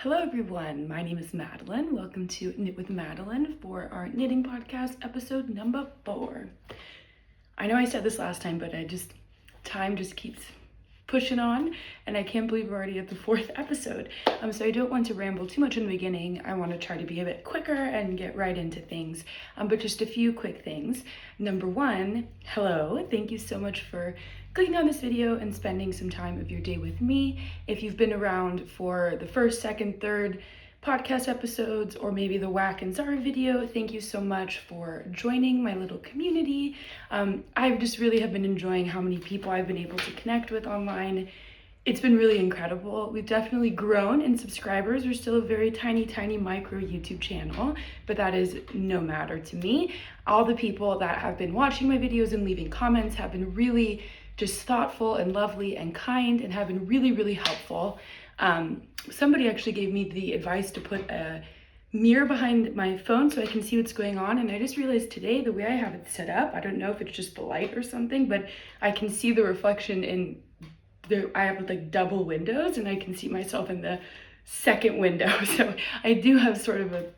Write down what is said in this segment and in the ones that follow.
Hello everyone, my name is Madeline. Welcome to Knit with Madeline for our knitting podcast episode number 4. I know I said this last time, but time just keeps pushing on and I can't believe we're already at the 4th episode. So I don't want to ramble too much in the beginning. I want to try to be a bit quicker and get right into things, but just a few quick things. Number 1, hello, thank you so much for clicking on this video and spending some time of your day with me. If you've been around for the first, second, third podcast episodes, or maybe the Whack and Zara video, thank you so much for joining my little community. I just really have been enjoying how many people I've been able to connect with online. It's been really incredible. We've definitely grown in subscribers. We're still a very tiny micro YouTube channel, but that is no matter to me. All the people that have been watching my videos and leaving comments have been really just thoughtful and lovely and kind and have been really helpful. Somebody actually gave me the advice to put a mirror behind my phone so I can see what's going on, and I just realized today the way I have it set up, I don't know if it's just the light or something, but I can see the reflection in I have like double windows and I can see myself in the second window. So I do have sort of a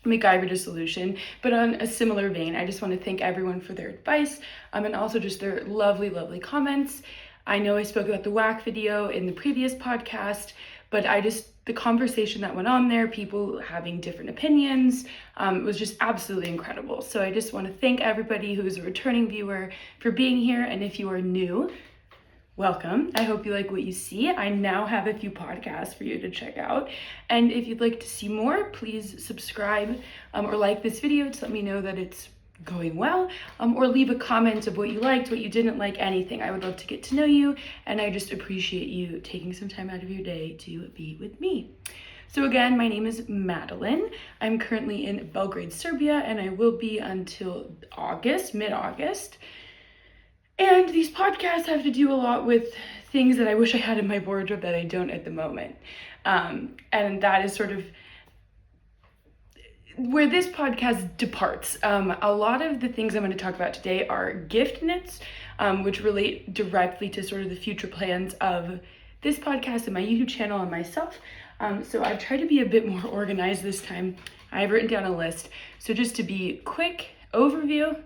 MacGyver solution, but on a similar vein, I just want to thank everyone for their advice and also just their lovely comments. I know I spoke about the Whack video in the previous podcast, but the conversation that went on there, people having different opinions, was just absolutely incredible. So I just want to thank everybody who is a returning viewer for being here, and if you are new, welcome. I hope you like what you see. I now have a few podcasts for you to check out. And if you'd like to see more, please subscribe or like this video to let me know that it's going well, or leave a comment of what you liked, what you didn't like, anything. I would love to get to know you, and I just appreciate you taking some time out of your day to be with me. So again, my name is Madeline. I'm currently in Belgrade, Serbia, and I will be until mid-August. And these podcasts have to do a lot with things that I wish I had in my wardrobe that I don't at the moment. And that is sort of where this podcast departs. A lot of the things I'm going to talk about today are gift knits, which relate directly to sort of the future plans of this podcast and my YouTube channel and myself. So I've tried to be a bit more organized this time. I've written down a list. So just to be quick overview.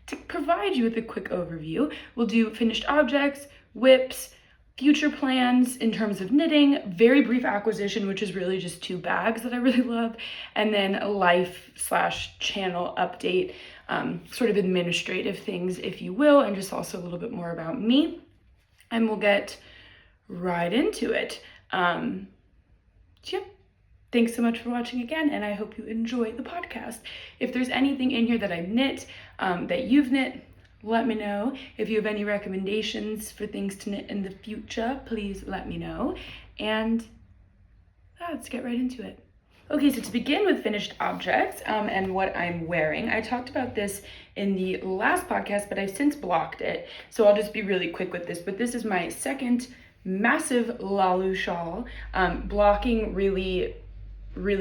To provide you with a quick overview, we'll do finished objects, WIPs, future plans in terms of knitting, very brief acquisition, which is really just 2 bags that I really love, and then a life/channel update, sort of administrative things, if you will, and just also a little bit more about me. And we'll get right into it. Thanks so much for watching again, and I hope you enjoy the podcast. If there's anything in here that I've knit, that you've knit, let me know. If you have any recommendations for things to knit in the future, please let me know. And let's get right into it. Okay, so to begin with finished objects and what I'm wearing, I talked about this in the last podcast, but I've since blocked it. So I'll just be really quick with this, but this is my second massive Laulu shawl. Blocking really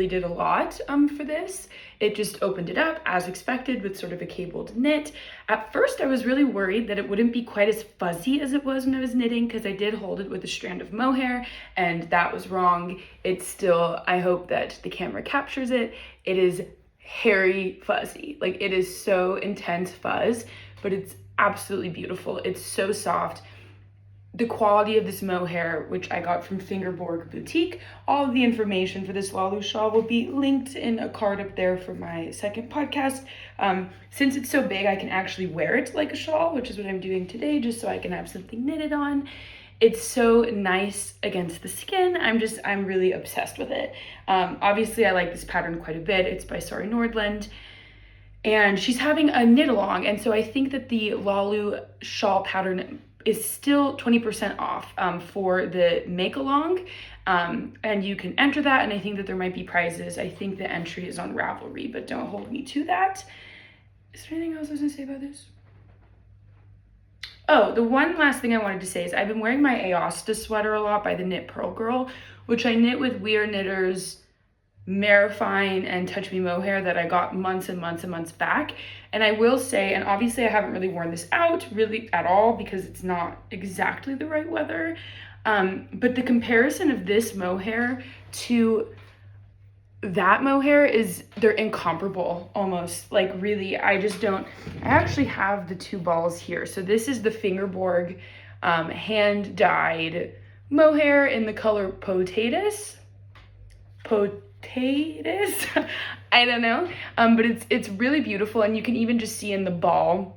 did a lot for this. It just opened it up as expected with sort of a cabled knit. At first I was really worried that it wouldn't be quite as fuzzy as it was when I was knitting, because I did hold it with a strand of mohair, and that was wrong. It's still, I hope that the camera captures it. It is hairy fuzzy. Like, it is so intense fuzz, but it's absolutely beautiful. It's so soft. The quality of this mohair, which I got from Fingerborg Boutique, all of the information for this Laulu shawl will be linked in a card up there for my second podcast. Since it's so big, I can actually wear it like a shawl, which is what I'm doing today, just so I can have something knitted on. It's so nice against the skin. I'm really obsessed with it. Obviously, I like this pattern quite a bit. It's by Sari Nordland, and she's having a knit along, and so I think that the Laulu shawl pattern is still 20% off for the make along, and you can enter that, and I think that there might be prizes. I think the entry is on Ravelry, but don't hold me to that. Is there anything else I was gonna say about this? Oh, the one last thing I wanted to say is I've been wearing my Aosta sweater a lot by the Knit Pearl Girl, which I knit with We Are Knitters Marifine and Touch Me Mohair that I got months and months back. And I will say, and obviously I haven't really worn this out really at all because it's not exactly the right weather, But the comparison of this mohair to that mohair is, they're incomparable almost. Like really, I actually have the two balls here. So this is the Fingerborg hand dyed mohair in the color Potatus. I don't know, but it's really beautiful, and you can even just see in the ball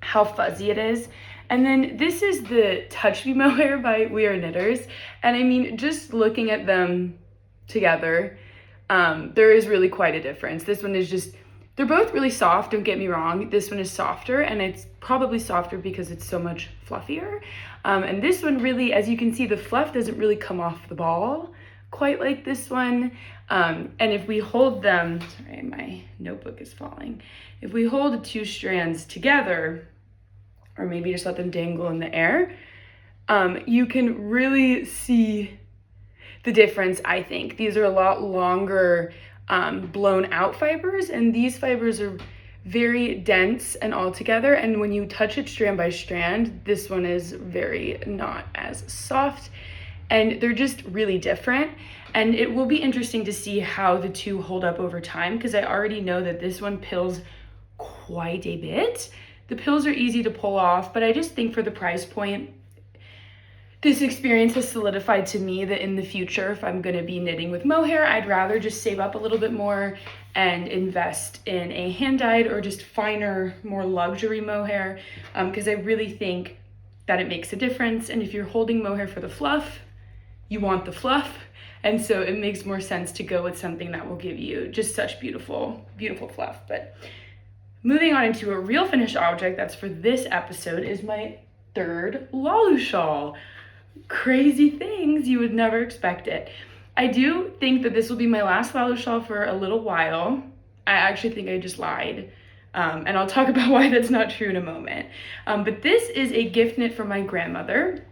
how fuzzy it is. And then this is the Touch Me mohair by We Are Knitters, and I mean, just looking at them together, there is really quite a difference. This one is just, they're both really soft, don't get me wrong. This one is softer, and it's probably softer because it's so much fluffier. And this one really, as you can see, the fluff doesn't really come off the ball quite like this one. And if we hold them, sorry, my notebook is falling. If we hold the two strands together, or maybe just let them dangle in the air, you can really see the difference, I think. These are a lot longer, blown out fibers, and these fibers are very dense and all together. And when you touch it strand by strand, this one is very not as soft, and they're just really different. And it will be interesting to see how the two hold up over time, because I already know that this one pills quite a bit. The pills are easy to pull off, but I just think for the price point, this experience has solidified to me that in the future, if I'm gonna be knitting with mohair, I'd rather just save up a little bit more and invest in a hand-dyed or just finer, more luxury mohair, because I really think that it makes a difference. And if you're holding mohair for the fluff, you want the fluff. And so it makes more sense to go with something that will give you just such beautiful, beautiful fluff. But moving on into a real finished object that's for this episode is my third Laulu shawl. Crazy things, you would never expect it. I do think that this will be my last Laulu shawl for a little while. I actually think I just lied. And I'll talk about why that's not true in a moment. But this is a gift knit from my grandmother.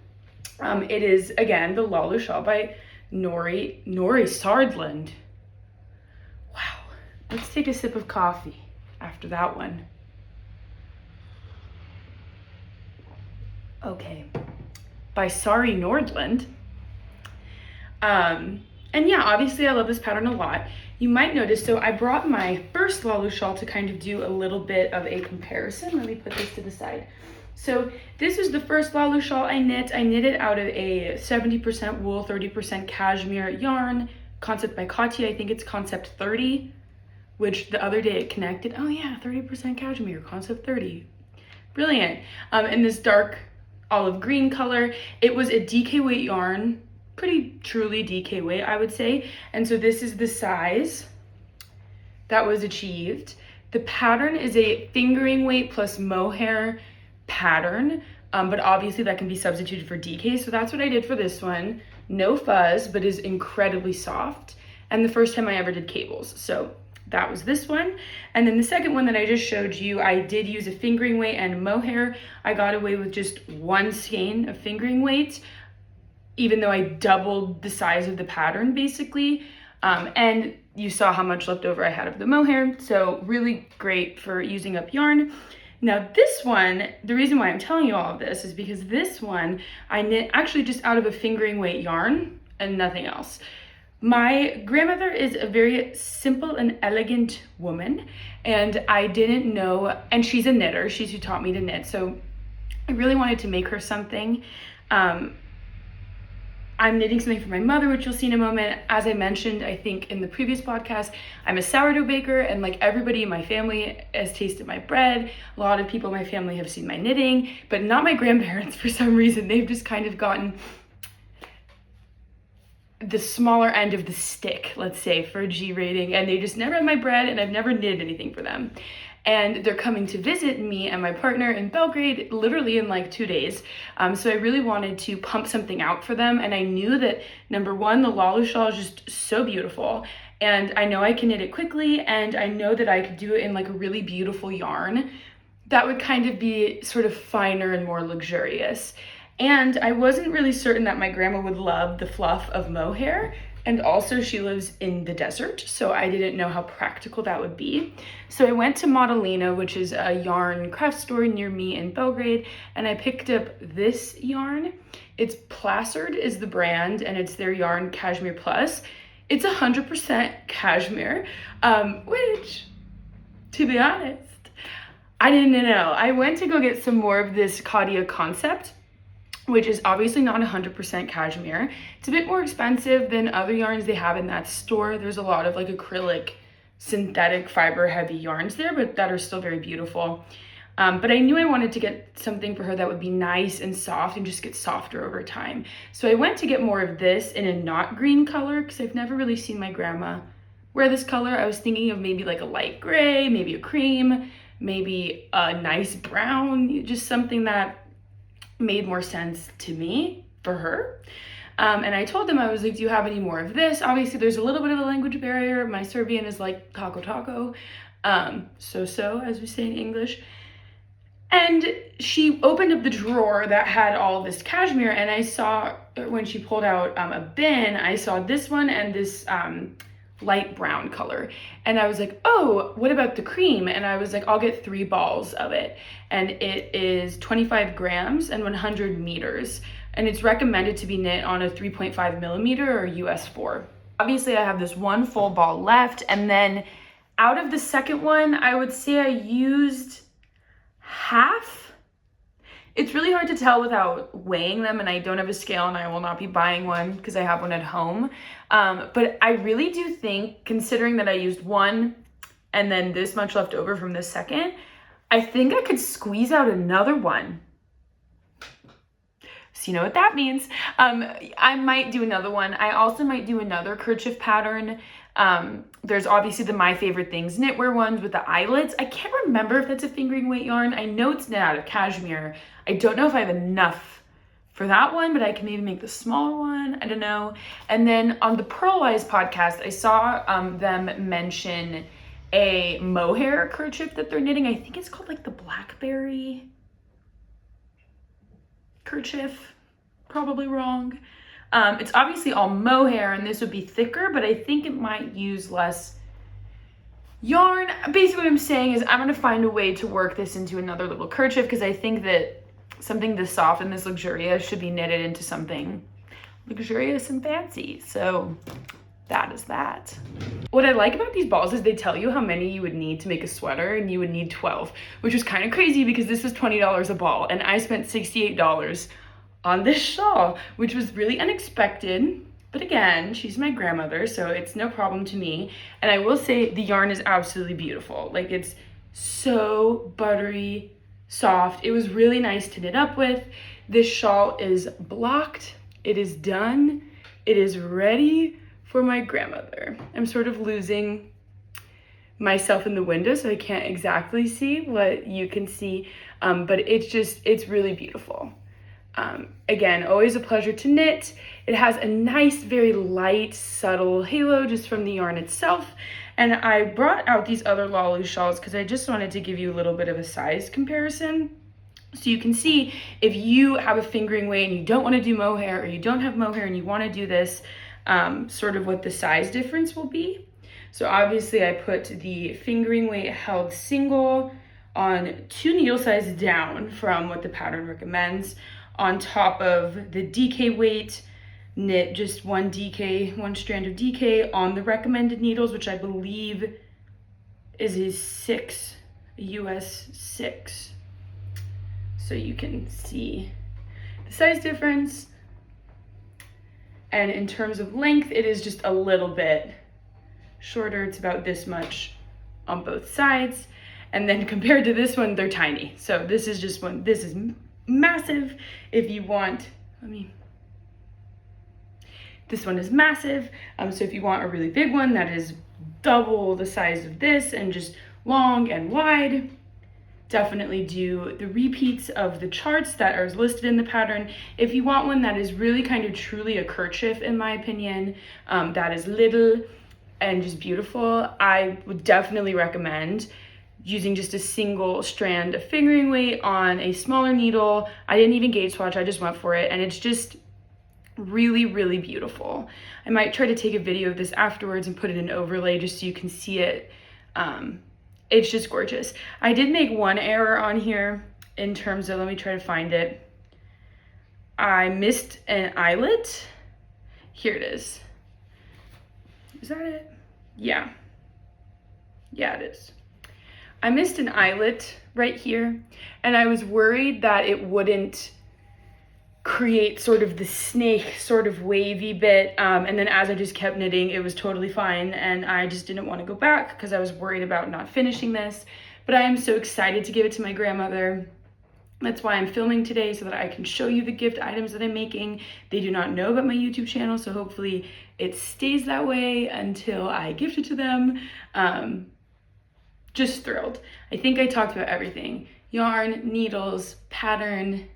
It is, again, the Laulu shawl by Nori Sardland. Wow. Let's take a sip of coffee after that one. Okay. By Sari Nordland. And yeah, obviously I love this pattern a lot. You might notice, so I brought my first Laulu shawl to kind of do a little bit of a comparison. Let me put this to the side. So this is the first Laulu shawl I knit. I knit it out of a 70% wool, 30% cashmere yarn, concept by Katya. I think it's concept 30, which the other day it connected. Oh yeah, 30% cashmere, concept 30. Brilliant. In this dark olive green color. It was a DK weight yarn, pretty truly DK weight, I would say. And so this is the size that was achieved. The pattern is a fingering weight plus mohair pattern, but obviously that can be substituted for DK. So that's what I did for this one. No fuzz, but is incredibly soft. And the first time I ever did cables. So that was this one. And then the second one that I just showed you, I did use a fingering weight and mohair. I got away with just one skein of fingering weight, even though I doubled the size of the pattern basically. And you saw how much leftover I had of the mohair. So really great for using up yarn. Now this one, the reason why I'm telling you all of this is because this one I knit actually just out of a fingering weight yarn and nothing else. My grandmother is a very simple and elegant woman, and I didn't know, and she's a knitter, she's who taught me to knit, so I really wanted to make her something. I'm knitting something for my mother, which you'll see in a moment. As I mentioned, I think in the previous podcast, I'm a sourdough baker, and like everybody in my family has tasted my bread. A lot of people in my family have seen my knitting, but not my grandparents for some reason. They've just kind of gotten the smaller end of the stick, let's say, for a G rating, and they just never had my bread, and I've never knitted anything for them. And they're coming to visit me and my partner in Belgrade literally in like 2 days. So I really wanted to pump something out for them. And I knew that, number one, the Laulu shawl is just so beautiful. And I know I can knit it quickly, and I know that I could do it in like a really beautiful yarn that would kind of be sort of finer and more luxurious. And I wasn't really certain that my grandma would love the fluff of mohair. And also she lives in the desert, so I didn't know how practical that would be. So I went to Modelino, which is a yarn craft store near me in Belgrade, and I picked up this yarn. It's Placard is the brand, and it's their yarn Cashmere Plus. It's 100% cashmere, which, to be honest, I didn't know. I went to go get some more of this Cadia Concept, which is obviously not 100% cashmere. It's a bit more expensive than other yarns they have in that store. There's a lot of like acrylic, synthetic fiber heavy yarns there, but that are still very beautiful. But I knew I wanted to get something for her that would be nice and soft and just get softer over time. So I went to get more of this in a not green color because I've never really seen my grandma wear this color. I was thinking of maybe like a light gray, maybe a cream, maybe a nice brown, just something that made more sense to me for her. And I told them, I was like, do you have any more of this? Obviously there's a little bit of a language barrier. My Serbian is like taco, so as we say in English. And she opened up the drawer that had all this cashmere, and I saw when she pulled out a bin, I saw this one and this light brown color, and I was like, oh, what about the cream? And I was like, I'll get 3 balls of it, and it is 25 grams and 100 meters, and it's recommended to be knit on a 3.5 millimeter or US 4. Obviously I have this 1 full ball left, and then out of the second one I would say I used half. It's really hard to tell without weighing them, and I don't have a scale, and I will not be buying one because I have one at home. But I really do think, considering that I used 1 and then this much left over from the second, I think I could squeeze out another one. So you know what that means. I might do another one. I also might do another kerchief pattern. There's obviously the My Favorite Things knitwear ones with the eyelets. I can't remember if that's a fingering weight yarn. I know it's knit out of cashmere. I don't know if I have enough for that one, but I can maybe make the smaller one. I don't know. And then on the Pearlwise podcast, I saw them mention a mohair kerchief that they're knitting. I think it's called like the Blackberry kerchief. Probably wrong. It's obviously all mohair, and this would be thicker, but I think it might use less yarn. Basically what I'm saying is I'm going to find a way to work this into another little kerchief, because I think that something this soft and this luxurious should be knitted into something luxurious and fancy. So that is that. What I like about these balls is they tell you how many you would need to make a sweater, and you would need 12, which is kind of crazy because this was $20 a ball, and I spent $68 on this shawl, which was really unexpected. But again, she's my grandmother, so it's no problem to me. And I will say the yarn is absolutely beautiful. Like, it's so buttery, soft. It was really nice to knit up with. This shawl is blocked. It is done. It is ready for my grandmother. I'm sort of losing myself in the window, so I can't exactly see what you can see, but it's really beautiful. Again, always a pleasure to knit. It has a nice, very light, subtle halo just from the yarn itself. And I brought out these other Laulu shawls because I just wanted to give you a little bit of a size comparison. So you can see if you have a fingering weight and you don't want to do mohair, or you don't have mohair and you want to do this, sort of what the size difference will be. So obviously I put the fingering weight held single on 2 needle sizes down from what the pattern recommends, on top of the DK weight, knit just 1 strand of DK on the recommended needles, which I believe is a US 6. So you can see the size difference. And in terms of length, it is just a little bit shorter. It's about this much on both sides. And then compared to this one, they're tiny. So this is just one, this is massive. If you want, this one is massive. So if you want a really big one that is double the size of this and just long and wide, definitely do the repeats of the charts that are listed in the pattern. If you want one that is really kind of truly a kerchief, in my opinion, that is little and just beautiful, I would definitely recommend using just a single strand of fingering weight on a smaller needle. I didn't even gauge swatch, I just went for it, and it's just really, really beautiful. I might try to take a video of this afterwards and put it in overlay just so you can see it. It's just gorgeous. I did make one error on here in terms of, let me try to find it. I missed an eyelet. Here it is. Is that it? Yeah. Yeah, it is. I missed an eyelet right here, and I was worried that it wouldn't create sort of the snake sort of wavy bit, and then as I just kept knitting, it was totally fine, and I just didn't want to go back because I was worried about not finishing this. But I am so excited to give it to my grandmother. That's why I'm filming today, so that I can show you the gift items that I'm making. They do not know about my YouTube channel, so hopefully it stays that way until I gift it to them. Just thrilled. I think I talked about everything. Yarn, needles, pattern,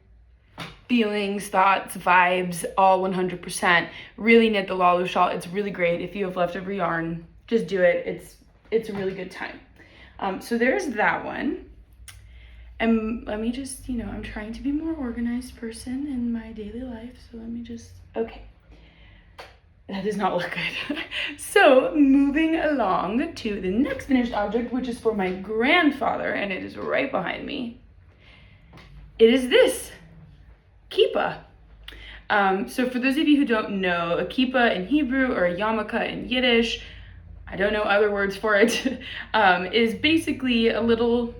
feelings, thoughts, vibes, all 100%. Really knit the Laulu shawl. It's really great. If you have leftover yarn, just do it. It's a really good time. So there's that one. And let me just, I'm trying to be a more organized person in my daily life. So let me just, okay. That does not look good. So moving along to the next finished object, which is for my grandfather, and it is right behind me. It is this, Kippah. So for those of you who don't know, a kippah in Hebrew or a yarmulke in Yiddish, I don't know other words for it, is basically a little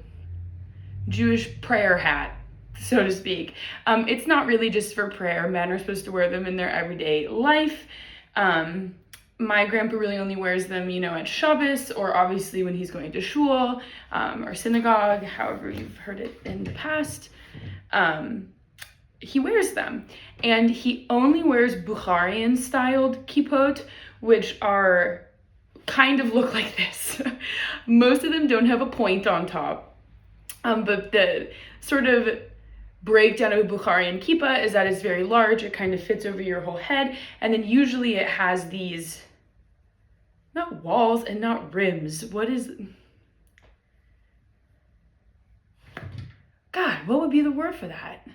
Jewish prayer hat, so to speak. It's not really just for prayer. Men are supposed to wear them in their everyday life. My grandpa really only wears them, at Shabbos, or obviously when he's going to Shawl, or synagogue, however you've heard it in the past. He wears them, and he only wears Bukharian styled kippot, which are kind of look like this. Most of them don't have a point on top. But the sort of breakdown of a Bukharian kippah is that it's very large. It kind of fits over your whole head. And then usually it has these, not walls and not rims. What would be the word for that?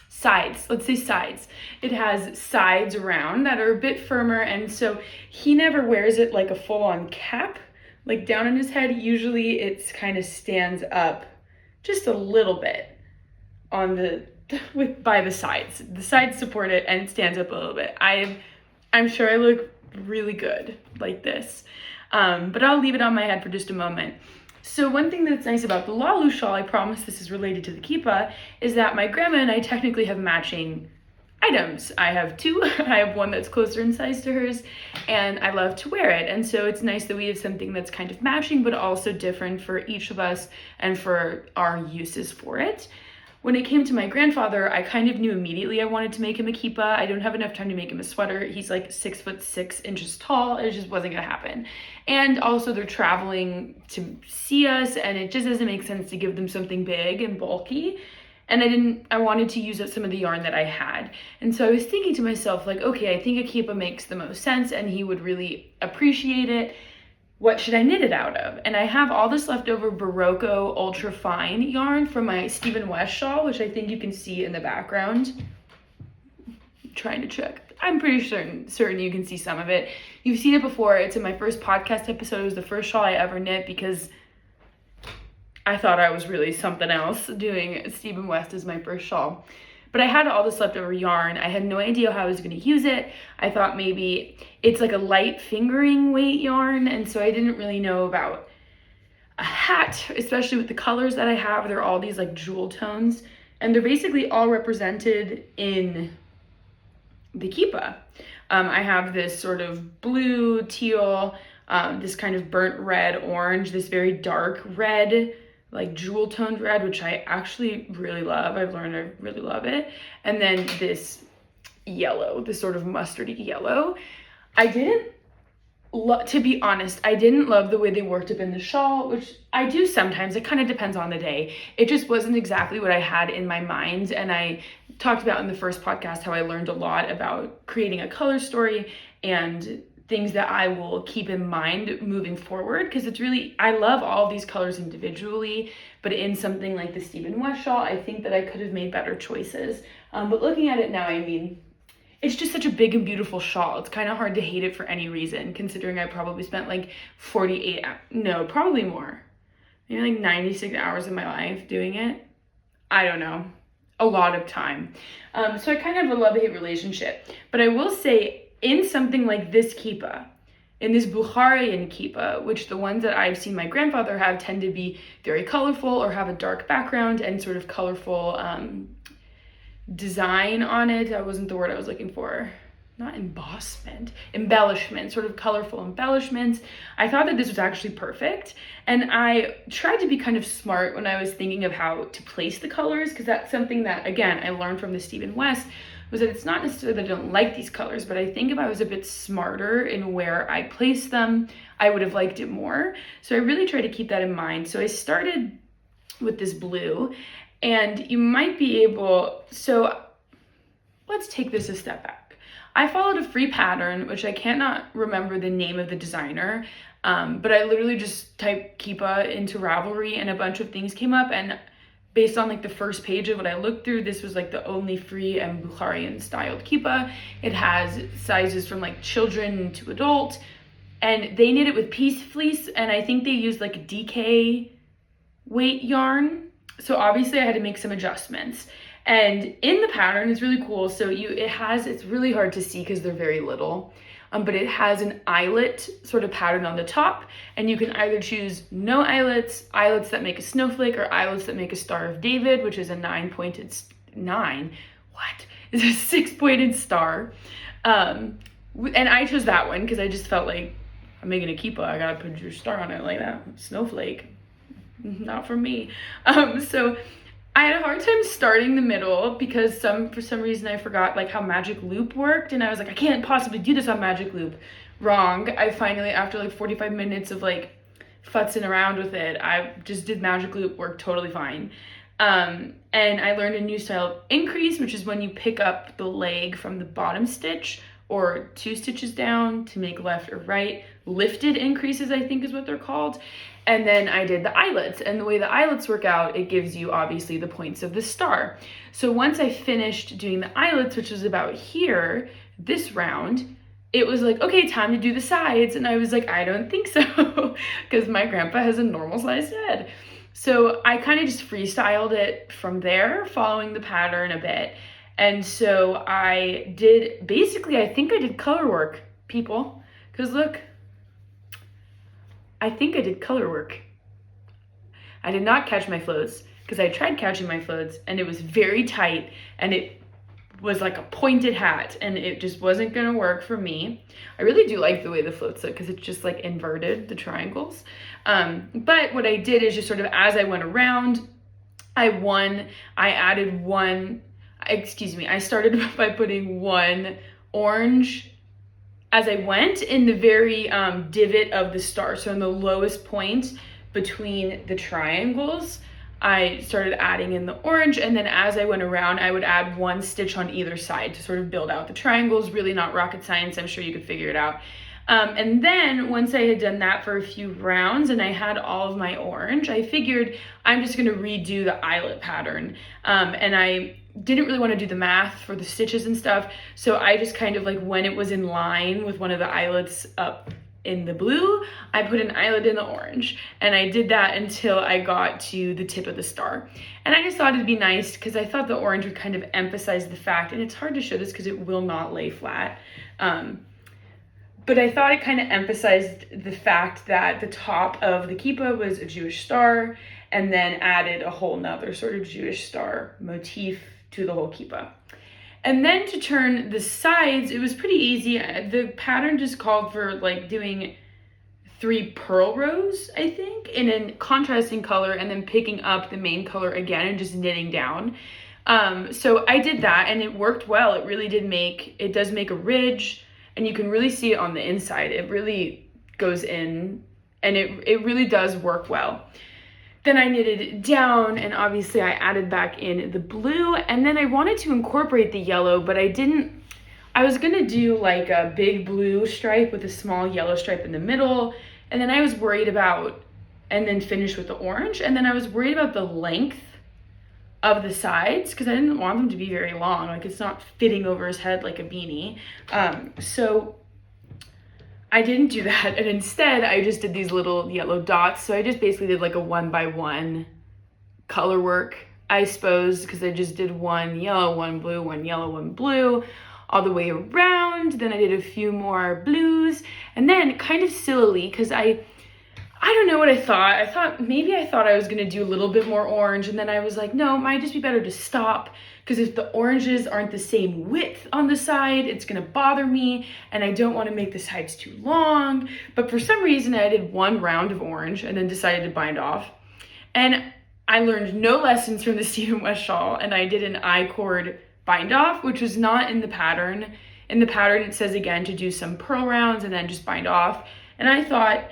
Sides, let's say sides. It has sides around that are a bit firmer. And so he never wears it like a full-on cap. Like down on his head, usually it's kind of stands up just a little bit on by the sides. The sides support it and it stands up a little bit. I'm sure I look really good like this, but I'll leave it on my head for just a moment. So one thing that's nice about the Laulu shawl, I promise this is related to the kippah, is that my grandma and I technically have matching items. I have two. I have one that's closer in size to hers, and I love to wear it. And so it's nice that we have something that's kind of matching, but also different for each of us and for our uses for it. When it came to my grandfather, I kind of knew immediately I wanted to make him a kippah. I don't have enough time to make him a sweater. He's like 6'6" tall. It just wasn't gonna happen. And also they're traveling to see us, and it just doesn't make sense to give them something big and bulky. And I wanted to use up some of the yarn that I had. And so I was thinking to myself, like, okay, I think a kippah makes the most sense and he would really appreciate it. What should I knit it out of? And I have all this leftover Barocco ultra fine yarn from my Stephen West shawl, which I think you can see in the background. I'm trying to check. I'm pretty certain you can see some of it. You've seen it before. It's in my first podcast episode. It was the first shawl I ever knit because I thought I was really something else doing Stephen West as my first shawl. But I had all this leftover yarn. I had no idea how I was going to use it. I thought maybe it's like a light fingering weight yarn, and so I didn't really know about a hat, especially with the colors that I have. They're all these like jewel tones, and they're basically all represented in the kippah. I have this sort of blue, teal, this kind of burnt red, orange, this very dark red, like jewel toned red, which I actually really love. I've learned I really love it. And then this yellow, this sort of mustardy yellow. To be honest, I didn't love the way they worked up in the shawl, which I do sometimes. It kind of depends on the day. It just wasn't exactly what I had in my mind. And I talked about in the first podcast how I learned a lot about creating a color story and things that I will keep in mind moving forward, because it's really, I love all these colors individually, but in something like the Stephen West shawl, I think that I could have made better choices. But looking at it now, I mean, it's just such a big and beautiful shawl. It's kind of hard to hate it for any reason, considering I probably spent like 48, no, probably more, maybe like 96 hours of my life doing it. I don't know, a lot of time. So I kind of have a love-hate relationship. But I will say, in something like this kippah, in this Bukharian kippah, which the ones that I've seen my grandfather have tend to be very colorful or have a dark background and sort of colorful design on it. That wasn't the word I was looking for. Not embossment, embellishment, sort of colorful embellishments. I thought that this was actually perfect. And I tried to be kind of smart when I was thinking of how to place the colors, because that's something that, again, I learned from the Stephen West, was that it's not necessarily that I don't like these colors, but I think if I was a bit smarter in where I placed them, I would have liked it more. So I really tried to keep that in mind. So I started with this blue, and you might be able, so let's take this a step back. I followed a free pattern, which I cannot remember the name of the designer, but I literally just typed Kippah into Ravelry and a bunch of things came up, and based on like the first page of what I looked through, this was like the only free and Bukharian styled Kippah. It has sizes from like children to adult, and they knit it with piece fleece, and I think they used like a DK weight yarn. So obviously I had to make some adjustments. And in the pattern, it's really cool. So it's really hard to see because they're very little, but it has an eyelet sort of pattern on the top, and you can either choose no eyelets, eyelets that make a snowflake, or eyelets that make a Star of David, which is a 6-pointed star. And I chose that one because I just felt like, I'm making a kippah, I gotta put your star on it like that. Snowflake, not for me. So I had a hard time starting the middle because for some reason I forgot like how magic loop worked, and I was like, I can't possibly do this on magic loop. Wrong. I finally, after like 45 minutes of like futzing around with it, I just did magic loop, worked totally fine. And I learned a new style, increase, which is when you pick up the leg from the bottom stitch or 2 stitches down to make left or right. Lifted increases, I think, is what they're called. And then I did the eyelets, and the way the eyelets work out, it gives you obviously the points of the star. So once I finished doing the eyelets, which was about here, this round, it was like, okay, time to do the sides. And I was like, I don't think so, because my grandpa has a normal sized head. So I kind of just freestyled it from there, following the pattern a bit. And so I did, basically, I think I did color work, people, because look, I think I did color work. I did not catch my floats because I tried catching my floats and it was very tight and it was like a pointed hat and it just wasn't gonna work for me. I really do like the way the floats look because it's just like inverted, the triangles. But what I did is just sort of as I went around, I started by putting one orange as I went in the very divot of the star. So in the lowest point between the triangles, I started adding in the orange, and then as I went around, I would add 1 stitch on either side to sort of build out the triangles. Really not rocket science, I'm sure you could figure it out. And then once I had done that for a few rounds and I had all of my orange, I figured I'm just gonna redo the eyelet pattern. And I didn't really want to do the math for the stitches and stuff, so I just kind of like, when it was in line with one of the eyelets up in the blue, I put an eyelet in the orange, and I did that until I got to the tip of the star. And I just thought it'd be nice because I thought the orange would kind of emphasize the fact, and it's hard to show this because it will not lay flat, but I thought it kind of emphasized the fact that the top of the kippah was a Jewish star, and then added a whole nother sort of Jewish star motif to the whole kippah. And then to turn the sides, it was pretty easy. The pattern just called for like doing 3 purl rows, I think, in a contrasting color, and then picking up the main color again and just knitting down. So I did that and it worked well. It really does make a ridge, and you can really see it on the inside. It really goes in, and it really does work well. Then I knitted it down, and obviously I added back in the blue, and then I wanted to incorporate the yellow, but I I was gonna do like a big blue stripe with a small yellow stripe in the middle, and then I was worried about, and then finish with the orange, and then I was worried about the length of the sides because I didn't want them to be very long, like it's not fitting over his head like a beanie. So I didn't do that, and instead I just did these little yellow dots. So I just basically did like a 1x1 color work, I suppose, because I just did one yellow, one blue, one yellow, one blue, all the way around. Then I did a few more blues, and then kind of sillily, because I don't know what I thought. I thought I was gonna do a little bit more orange, and then I was like, no, it might just be better to stop, because if the oranges aren't the same width on the side, it's gonna bother me, and I don't wanna make the sides too long. But for some reason, I did one round of orange and then decided to bind off. And I learned no lessons from the Stephen West shawl, and I did an I-cord bind off, which was not in the pattern. In the pattern, it says again to do some purl rounds and then just bind off. And I thought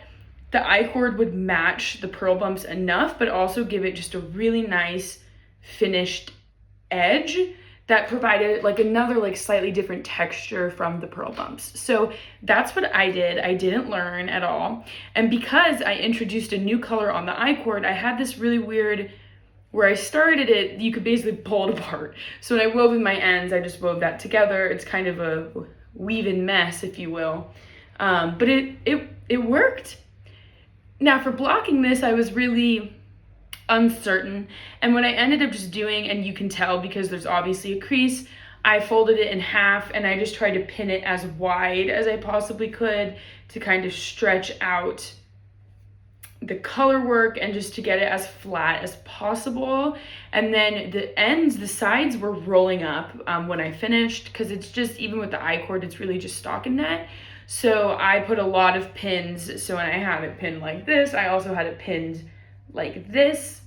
the I-cord would match the purl bumps enough, but also give it just a really nice finished edge that provided like another like slightly different texture from the purl bumps. So that's what I did. I didn't learn at all. And because I introduced a new color on the I-cord, I had this really weird, where I started it, you could basically pull it apart. So when I wove with my ends, I just wove that together. It's kind of a weave-in mess, if you will. But it worked. Now for blocking this, I was really uncertain. And what I ended up just doing, and you can tell because there's obviously a crease, I folded it in half and I just tried to pin it as wide as I possibly could to kind of stretch out the color work and just to get it as flat as possible. And then the ends, the sides were rolling up when I finished, because it's just, even with the I-cord, it's really just stockinette. So I put a lot of pins. So when I have it pinned like this, I also had it pinned like this.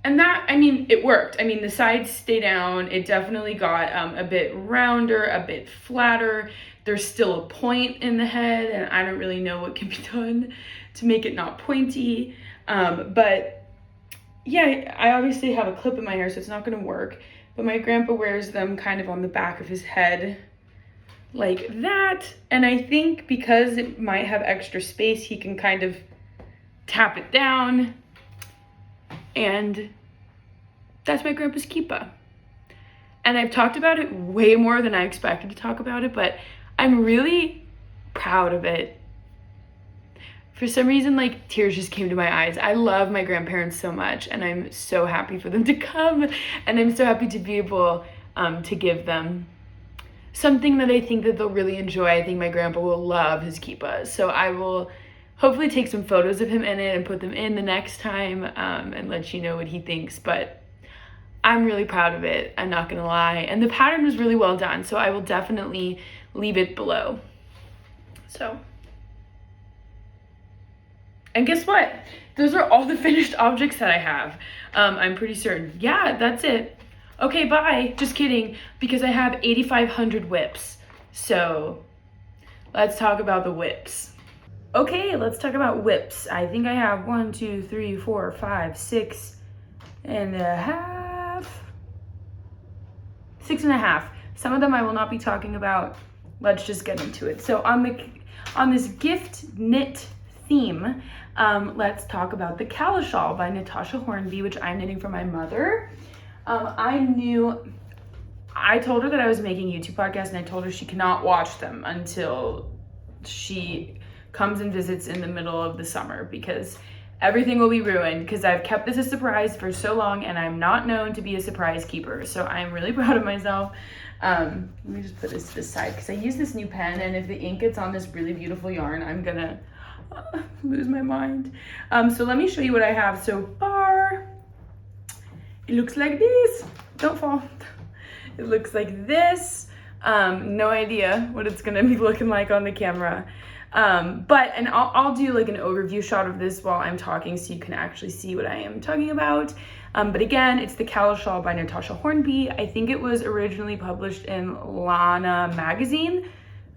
And that, I mean, it worked. I mean, the sides stay down. It definitely got a bit rounder, a bit flatter. There's still a point in the head, and I don't really know what can be done to make it not pointy. But yeah, I obviously have a clip in my hair, so it's not gonna work. But my grandpa wears them kind of on the back of his head like that. And I think because it might have extra space, he can kind of tap it down. And that's my grandpa's Kippah. And I've talked about it way more than I expected to talk about it, but I'm really proud of it. For some reason, like, tears just came to my eyes. I love my grandparents so much, and I'm so happy for them to come, and I'm so happy to be able to give them something that I think that they'll really enjoy. I think my grandpa will love his Kippahs, so I will hopefully take some photos of him in it and put them in the next time and let you know what he thinks. But I'm really proud of it, I'm not gonna lie. And the pattern was really well done, so I will definitely leave it below. So, and guess what? Those are all the finished objects that I have. I'm pretty certain. Yeah, that's it. Okay, bye. Just kidding, because I have 8,500 WIPs. So let's talk about the WIPs. Okay, let's talk about WIPs. I think I have 1, 2, 3, 4, 5, 6 and a half. 6 and a half. Some of them I will not be talking about. Let's just get into it. So on this gift knit theme, let's talk about the Calla shawl by Natasha Hornby, which I'm knitting for my mother. I told her that I was making YouTube podcasts, and I told her she cannot watch them until she comes and visits in the middle of the summer, because everything will be ruined, because I've kept this a surprise for so long and I'm not known to be a surprise keeper. So I'm really proud of myself. Let me just put this to the side, because I use this new pen, and if the ink gets on this really beautiful yarn, I'm gonna lose my mind. So let me show you what I have so far. It looks like this. Don't fall. It looks like this. No idea what it's gonna be looking like on the camera. And I'll do like an overview shot of this while I'm talking, so you can actually see what I am talking about. But again, it's the Calla shawl by Natasha Hornby. I think it was originally published in Lana magazine.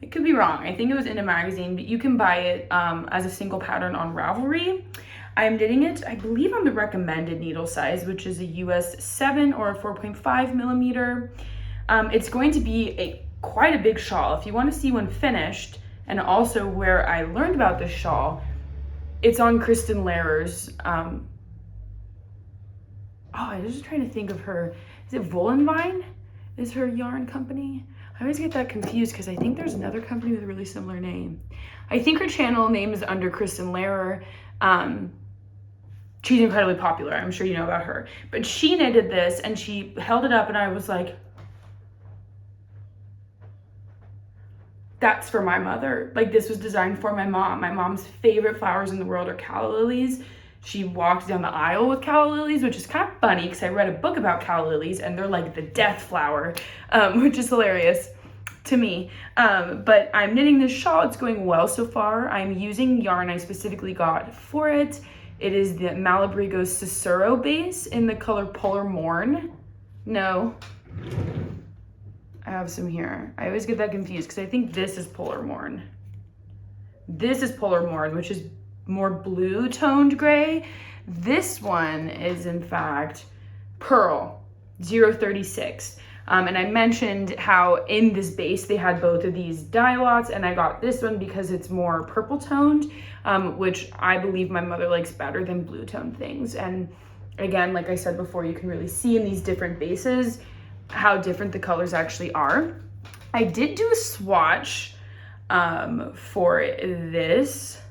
I could be wrong. I think it was in a magazine, but you can buy it as a single pattern on Ravelry. I'm knitting it, I believe, on the recommended needle size, which is a US 7 or a 4.5 millimeter. It's going to be a quite a big shawl. If you want to see one finished, and also where I learned about this shawl, it's on Kristen Lehrer's, I was just trying to think of her, is it Volenvine is her yarn company? I always get that confused because I think there's another company with a really similar name. I think her channel name is under Kristen Lehrer. She's incredibly popular. I'm sure you know about her. But she knitted this and she held it up and I was like, that's for my mother. Like, this was designed for my mom. My mom's favorite flowers in the world are calla lilies. She walks down the aisle with calla lilies, which is kind of funny because I read a book about calla lilies and they're like the death flower, which is hilarious to me. But I'm knitting this shawl. It's going well so far. I'm using yarn I specifically got for it. It is the Malabrigo Cicero base in the color Polar Morn. No, I have some here. I always get that confused because I think this is Polar Morn. This is Polar Morn, which is more blue toned gray. This one is in fact Pearl 036. And I mentioned how in this base they had both of these dye lots, and I got this one because it's more purple toned, which I believe my mother likes better than blue toned things. And again, like I said before, you can really see in these different bases how different the colors actually are. I did do a swatch for this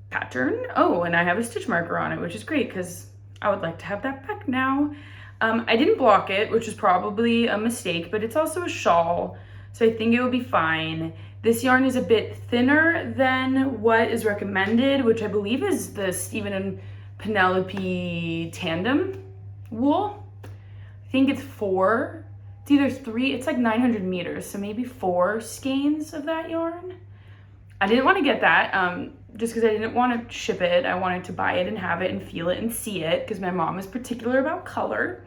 pattern. Oh, and I have a stitch marker on it, which is great because I would like to have that back now. I didn't block it, which is probably a mistake, but it's also a shawl, so I think it will be fine. This yarn is a bit thinner than what is recommended, which I believe is the Stephen and Penelope tandem wool. I think it's either 3, it's like 900 meters, so maybe 4 skeins of that yarn. I didn't want to get that just because I didn't want to ship it. I wanted to buy it and have it and feel it and see it because my mom is particular about color.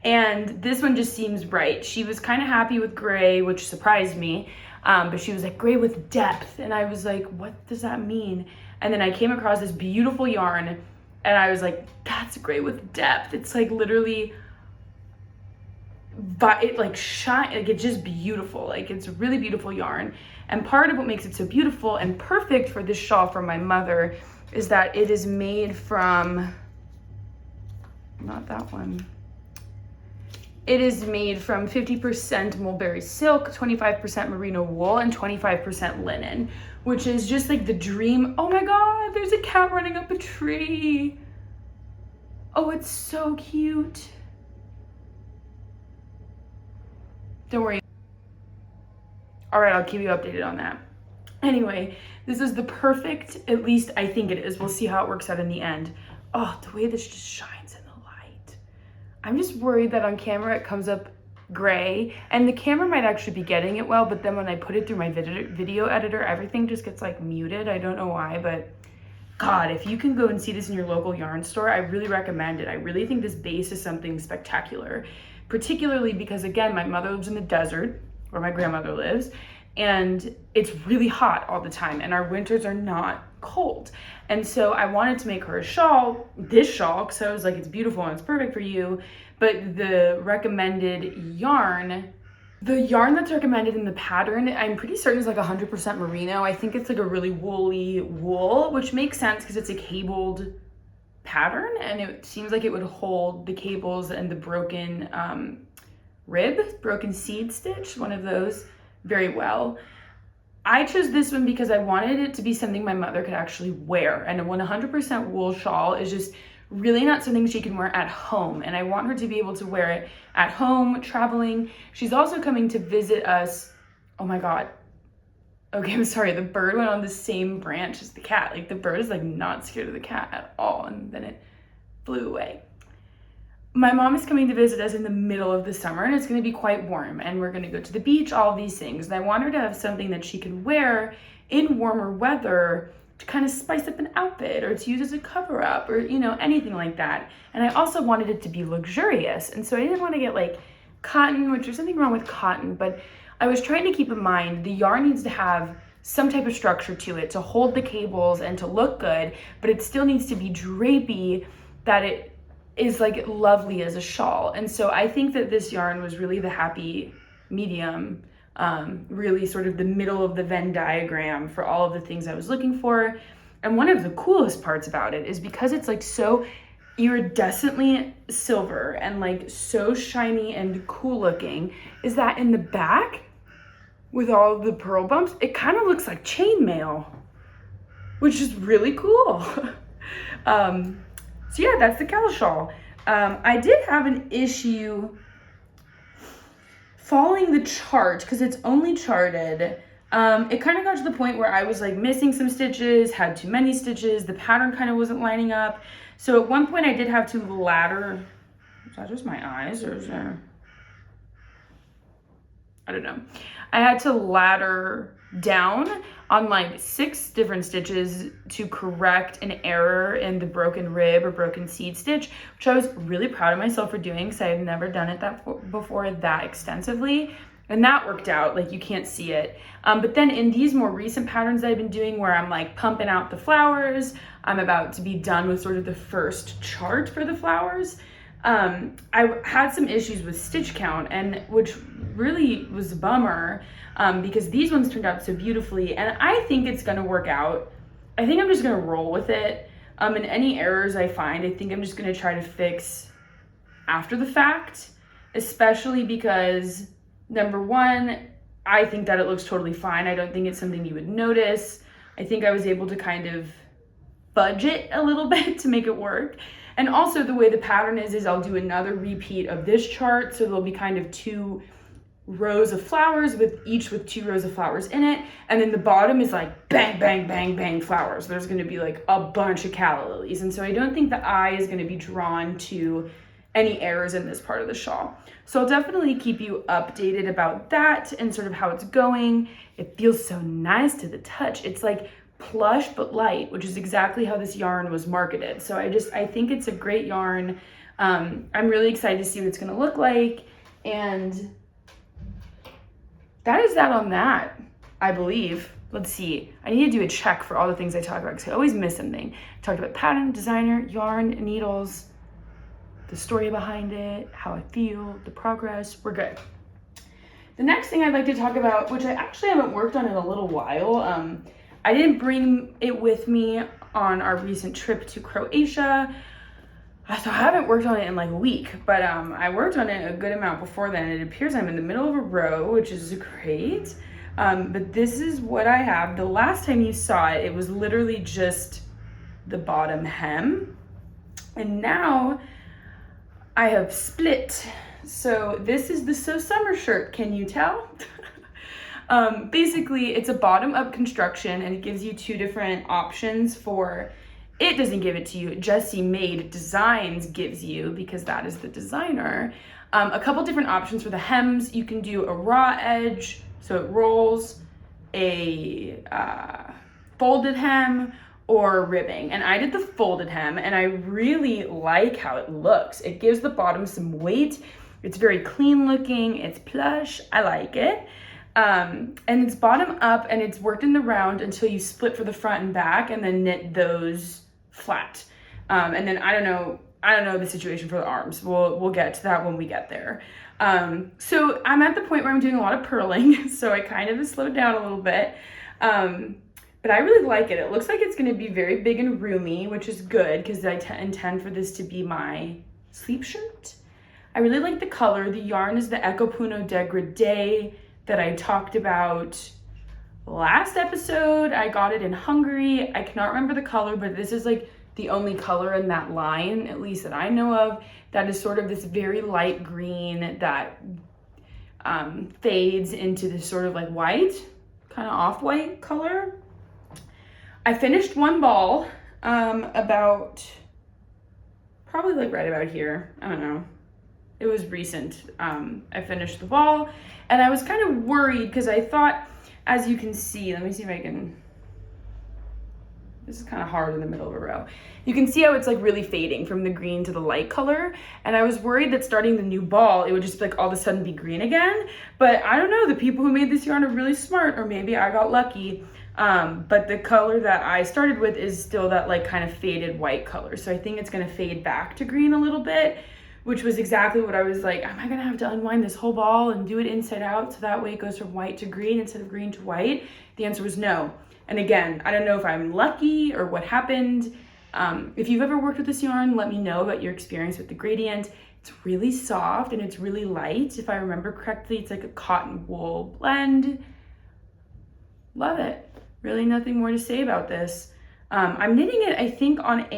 And this one just seems right. She was kind of happy with gray, which surprised me, but she was like, gray with depth. And I was like, what does that mean? And then I came across this beautiful yarn and I was like, that's gray with depth. It's like literally, but it like shine, like it's just beautiful. Like it's a really beautiful yarn. And part of what makes it so beautiful and perfect for this shawl from my mother is that it is made from, not that one. It is made from 50% mulberry silk, 25% merino wool, and 25% linen, which is just like the dream. Oh my God, there's a cat running up a tree. Oh, it's so cute. Don't worry. All right, I'll keep you updated on that. Anyway, this is the perfect, at least I think it is. We'll see how it works out in the end. Oh, the way this just shines in the light. I'm just worried that on camera it comes up gray, and the camera might actually be getting it well, but then when I put it through my video editor, everything just gets like muted. I don't know why, but God, if you can go and see this in your local yarn store, I really recommend it. I really think this base is something spectacular, particularly because, again, my mother lives in the desert, where my grandmother lives, and it's really hot all the time, and our winters are not cold. And so I wanted to make her a shawl, this shawl, because I was like, it's beautiful and it's perfect for you, but the recommended yarn, the yarn that's recommended in the pattern, I'm pretty certain is like 100% merino. I think it's like a really woolly wool, which makes sense because it's a cabled pattern, and it seems like it would hold the cables and the broken broken seed stitch, one of those, very well. I chose this one because I wanted it to be something my mother could actually wear, and a 100% wool shawl is just really not something she can wear at home, and I want her to be able to wear it at home, traveling. She's also coming to visit us. Oh my God. Okay, I'm sorry, the bird went on the same branch as the cat. Like, the bird is like not scared of the cat at all, and then it flew away. My mom is coming to visit us in the middle of the summer, and it's going to be quite warm, and we're going to go to the beach, all of these things. And I want her to have something that she can wear in warmer weather to kind of spice up an outfit, or to use as a cover up, or, you know, anything like that. And I also wanted it to be luxurious. And so I didn't want to get like cotton, which there's nothing wrong with cotton, but I was trying to keep in mind the yarn needs to have some type of structure to it to hold the cables and to look good, but it still needs to be drapey, that it is like lovely as a shawl. And so I think that this yarn was really the happy medium, really sort of the middle of the Venn diagram for all of the things I was looking for. And one of the coolest parts about it is because it's like so iridescently silver and like so shiny and cool looking, is that in the back with all the pearl bumps, it kind of looks like chainmail, which is really cool. So yeah, that's the Calla shawl. I did have an issue following the chart because it's only charted. It kind of got to the point where I was like missing some stitches, had too many stitches, the pattern kind of wasn't lining up. So at one point I did have to ladder. Is that just my eyes or is there? I don't know. I had to ladder down on like 6 different stitches to correct an error in the broken rib or broken seed stitch, which I was really proud of myself for doing because I had never done it before that extensively. And that worked out, like you can't see it. But then in these more recent patterns that I've been doing where I'm like pumping out the flowers, I'm about to be done with sort of the first chart for the flowers. I had some issues with stitch count, and which really was a bummer because these ones turned out so beautifully, and I think it's gonna work out. I think I'm just gonna roll with it. And any errors I find, I think I'm just gonna try to fix after the fact, especially because number one, I think that it looks totally fine. I don't think it's something you would notice. I think I was able to kind of budget a little bit to make it work. And also the way the pattern is I'll do another repeat of this chart. So there'll be kind of 2 rows of flowers with 2 rows of flowers in it. And then the bottom is like bang, bang, bang, bang flowers. There's gonna be like a bunch of calla lilies. And so I don't think the eye is gonna be drawn to any errors in this part of the shawl. So I'll definitely keep you updated about that and sort of how it's going. It feels so nice to the touch. It's like plush but light, which is exactly how this yarn was marketed. So I think it's a great yarn. I'm really excited to see what it's gonna look like. And that is that on that, I believe. Let's see, I need to do a check for all the things I talk about because I always miss something. I talked about pattern, designer, yarn, needles, the story behind it, how I feel, the progress. We're good. The next thing I'd like to talk about, which I actually haven't worked on in a little while, I didn't bring it with me on our recent trip to Croatia. So I haven't worked on it in like a week, but I worked on it a good amount before then. It appears I'm in the middle of a row, which is great. But this is what I have. The last time you saw it, it was literally just the bottom hem. And now I have split. So this is the So Summer shirt, can you tell? Basically, it's a bottom-up construction, and it gives you 2 different options for, it doesn't give it to you, Jessie Made Designs gives you, because that is the designer, a couple different options for the hems. You can do a raw edge, so it rolls, a folded hem, or ribbing. And I did the folded hem, and I really like how it looks. It gives the bottom some weight. It's very clean looking, it's plush, I like it. And it's bottom up, and it's worked in the round until you split for the front and back and then knit those flat. And then I don't know the situation for the arms. We'll get to that when we get there. So I'm at the point where I'm doing a lot of purling, so I kind of slowed down a little bit. But I really like it. It looks like it's gonna be very big and roomy, which is good because I intend for this to be my sleep shirt. I really like the color. The yarn is the Ecopuno Degradé that I talked about last episode. I got it in Hungary. I cannot remember the color, but this is like the only color in that line, at least that I know of, that is sort of this very light green that fades into this sort of like white, kind of off-white color. I finished one ball about, probably like right about here. I don't know. It was recent. I finished the ball, and I was kind of worried because I thought, as you can see, let me see if I can, this is kind of hard in the middle of a row. You can see how it's like really fading from the green to the light color, and I was worried that starting the new ball, it would just like all of a sudden be green again. But I don't know, the people who made this yarn are really smart, or maybe I got lucky. But the color that I started with is still that like kind of faded white color. So I think it's gonna fade back to green a little bit, which was exactly what I was like, am I gonna have to unwind this whole ball and do it inside out so that way it goes from white to green instead of green to white? The answer was no. And again, I don't know if I'm lucky or what happened. If you've ever worked with this yarn, let me know about your experience with the gradient. It's really soft and it's really light. If I remember correctly, it's like a cotton wool blend. Love it. Really nothing more to say about this. I'm knitting it, I think on I'm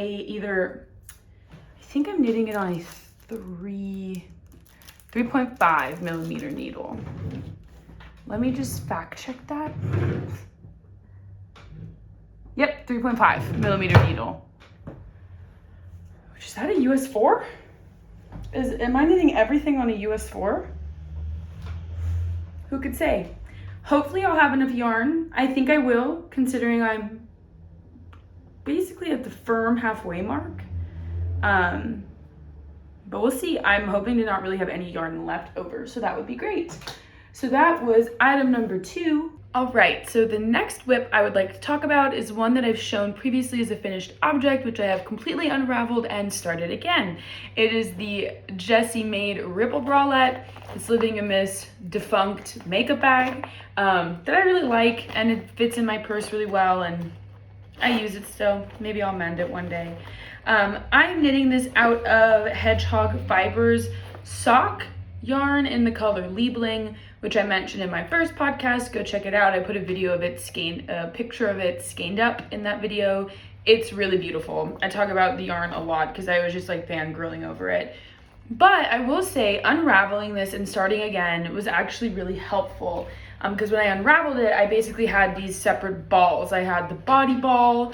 knitting it on a 3.5 millimeter needle. Let me just fact check that. Yep, 3.5 millimeter needle. Is that a US 4? Am I knitting everything on a US 4? Who could say? Hopefully I'll have enough yarn. I think I will, considering I'm basically at the firm halfway mark. But we'll see. I'm hoping to not really have any yarn left over, so that would be great. So that was item number 2. All right, so the next WIP I would like to talk about is one that I've shown previously as a finished object, which I have completely unraveled and started again. It is the Jessie made Ripple Bralette. It's living in this defunct makeup bag that I really like, and it fits in my purse really well, and I use it still. Maybe I'll mend it one day. I'm knitting this out of Hedgehog Fibers sock yarn in the color Liebling, which I mentioned in my first podcast. Go check it out. I put a video of it a picture of it skeined up in that video. It's really beautiful. I talk about the yarn a lot because I was just like fangirling over it. But I will say unraveling this and starting again was actually really helpful because when I unraveled it, I basically had these separate balls. I had the body ball,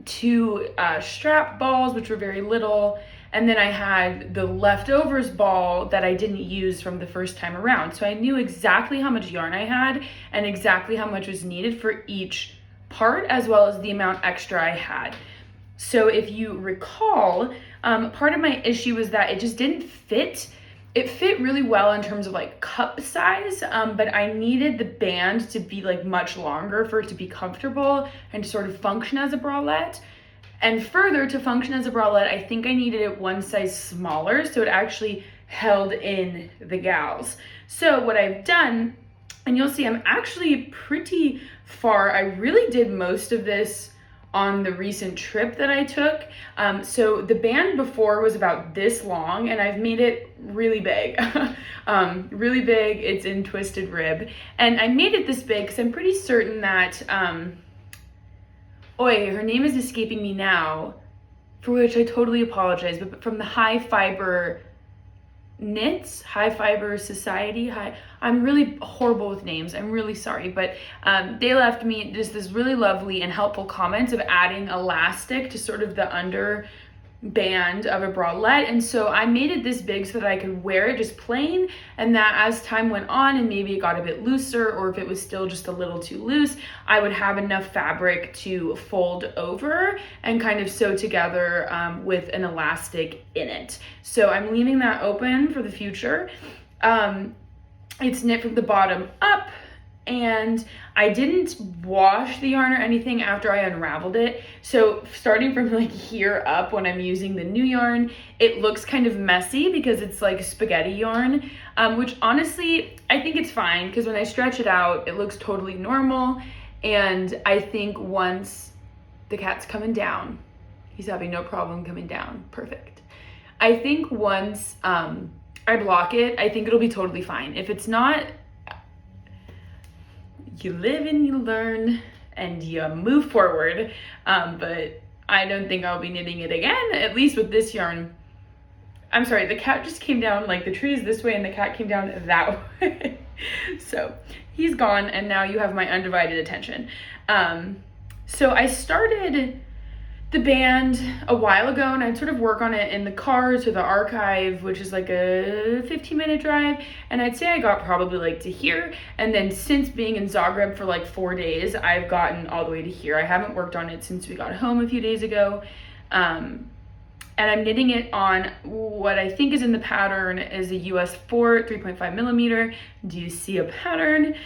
2 strap balls, which were very little, and then I had the leftovers ball that I didn't use from the first time around. So I knew exactly how much yarn I had and exactly how much was needed for each part, as well as the amount extra I had. So if you recall, part of my issue was that it just didn't fit. It fit really well in terms of like cup size, but I needed the band to be like much longer for it to be comfortable and to sort of function as a bralette. And further, to function as a bralette, I think I needed it one size smaller so it actually held in the gals. So what I've done, and you'll see I'm actually pretty far. I really did most of this on the recent trip that I took. So the band before was about this long, and I've made it really big. Really big. It's in twisted rib. And I made it this big because I'm pretty certain that her name is escaping me now, for which I totally apologize, but from the High Fiber Knits, High Fiber Society, I'm really horrible with names, I'm really sorry, but they left me just this really lovely and helpful comment of adding elastic to sort of the under band of a bralette, and so I made it this big so that I could wear it just plain, and that as time went on and maybe it got a bit looser, or if it was still just a little too loose, I would have enough fabric to fold over and kind of sew together with an elastic in it. So I'm leaving that open for the future. It's knit from the bottom up, and I didn't wash the yarn or anything after I unraveled it. So starting from like here up, when I'm using the new yarn, it looks kind of messy because it's like spaghetti yarn, which honestly, I think it's fine because when I stretch it out, it looks totally normal. And I think once the cat's coming down, he's having no problem coming down. Perfect. I think once I block it, I think it'll be totally fine. If it's not, you live and you learn and you move forward, but I don't think I'll be knitting it again, at least with this yarn. I'm sorry, the cat just came down, like the tree is this way and the cat came down that way. So he's gone and now you have my undivided attention. So I started the band a while ago, and I'd sort of work on it in the car to the archive, which is like a 15-minute drive, and I'd say I got probably like to here, and then since being in Zagreb for like 4 days, I've gotten all the way to here. I haven't worked on it since we got home a few days ago, and I'm knitting it on what I think is in the pattern is a US 4 3.5 millimeter. Do you see a pattern?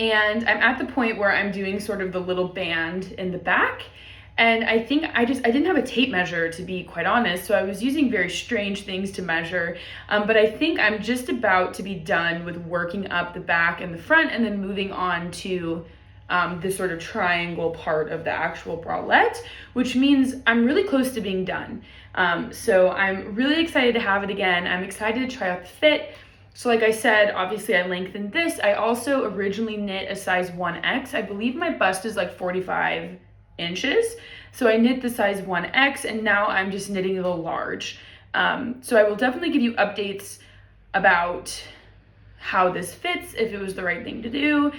And I'm at the point where I'm doing sort of the little band in the back, And I think I didn't have a tape measure, to be quite honest, so I was using very strange things to measure, but I think I'm just about to be done with working up the back and the front and then moving on to this sort of triangle part of the actual bralette, which means I'm really close to being done. So I'm really excited to have it again. I'm excited to try out the fit. So like I said, obviously I lengthened this. I also originally knit a size 1X. I believe my bust is like 45 inches. So I knit the size 1X and now I'm just knitting the large. So I will definitely give you updates about how this fits, if it was the right thing to do.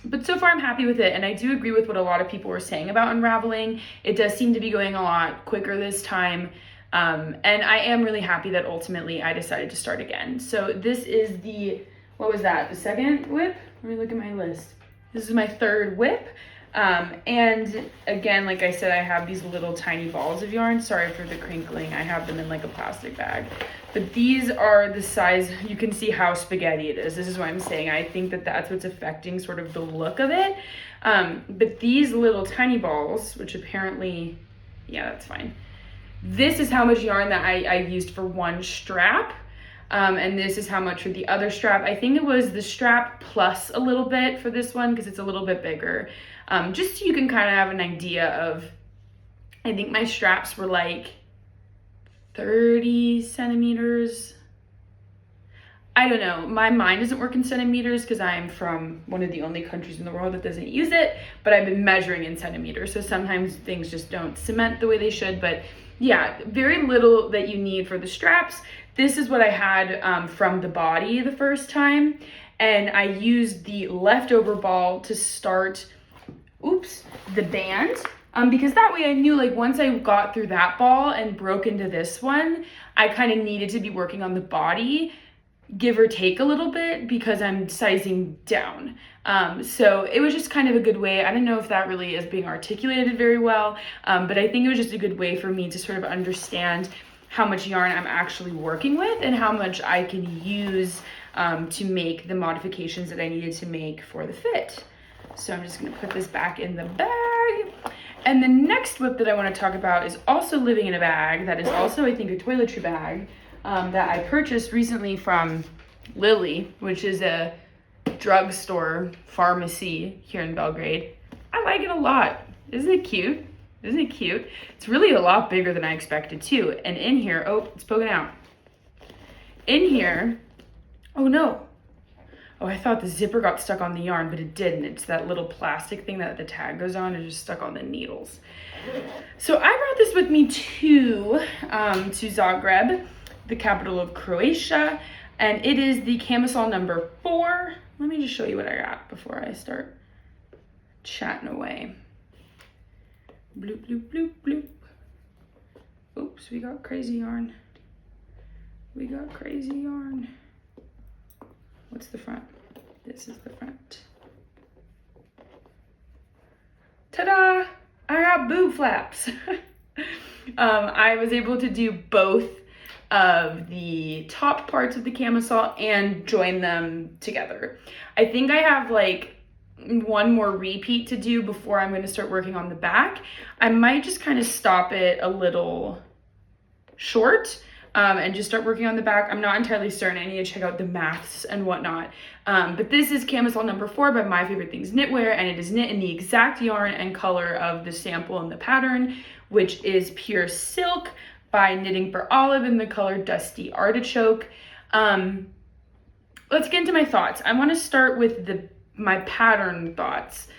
But so far I'm happy with it, and I do agree with what a lot of people were saying about unraveling. It does seem to be going a lot quicker this time, and I am really happy that ultimately I decided to start again. So this is the, what was that, the second WIP? Let me look at my list. This is my third WIP, and again, like I said, I have these little tiny balls of yarn. Sorry for the crinkling, I have them in like a plastic bag. But these are the size, you can see how spaghetti it is. This is what I'm saying. I think that that's what's affecting sort of the look of it. But these little tiny balls, which apparently, yeah, that's fine. This is how much yarn that I used for one strap. And this is how much for the other strap. I think it was the strap plus a little bit for this one because it's a little bit bigger. Just so you can kind of have an idea of, I think my straps were like 30 centimeters. I don't know, my mind doesn't work in centimeters because I'm from one of the only countries in the world that doesn't use it, but I've been measuring in centimeters, so sometimes things just don't cement the way they should. But yeah, very little that you need for the straps. This is what I had from the body the first time, and I used the leftover ball to start, the band. Because that way I knew, like, once I got through that ball and broke into this one, I kind of needed to be working on the body, give or take a little bit, because I'm sizing down. So it was just kind of a good way. I don't know if that really is being articulated very well, but I think it was just a good way for me to sort of understand how much yarn I'm actually working with and how much I can use to make the modifications that I needed to make for the fit. So I'm just gonna put this back in the bag. And the next WIP that I want to talk about is also living in a bag that is also, I think, a toiletry bag that I purchased recently from Lily, which is a drugstore pharmacy here in Belgrade. I like it a lot. Isn't it cute? Isn't it cute? It's really a lot bigger than I expected too. And in here, oh, it's poking out. In here, oh no. Oh, I thought the zipper got stuck on the yarn, but it didn't. It's that little plastic thing that the tag goes on and just stuck on the needles. So I brought this with me to Zagreb, the capital of Croatia, and it is the Camisole number 4. Let me just show you what I got before I start chatting away. Bloop, bloop, bloop, bloop. Oops, we got crazy yarn. We got crazy yarn. What's the front? This is the front. Ta-da! I got boob flaps. I was able to do both of the top parts of the camisole and join them together. I think I have like one more repeat to do before I'm going to start working on the back. I might just kind of stop it a little short and just start working on the back. I'm not entirely certain. I need to check out the maths and whatnot. But this is Camisole number 4 by My Favorite Things Knitwear, and it is knit in the exact yarn and color of the sample in the pattern, which is Pure Silk by Knitting for Olive in the color Dusty Artichoke. Let's get into my thoughts. I want to start with my pattern thoughts.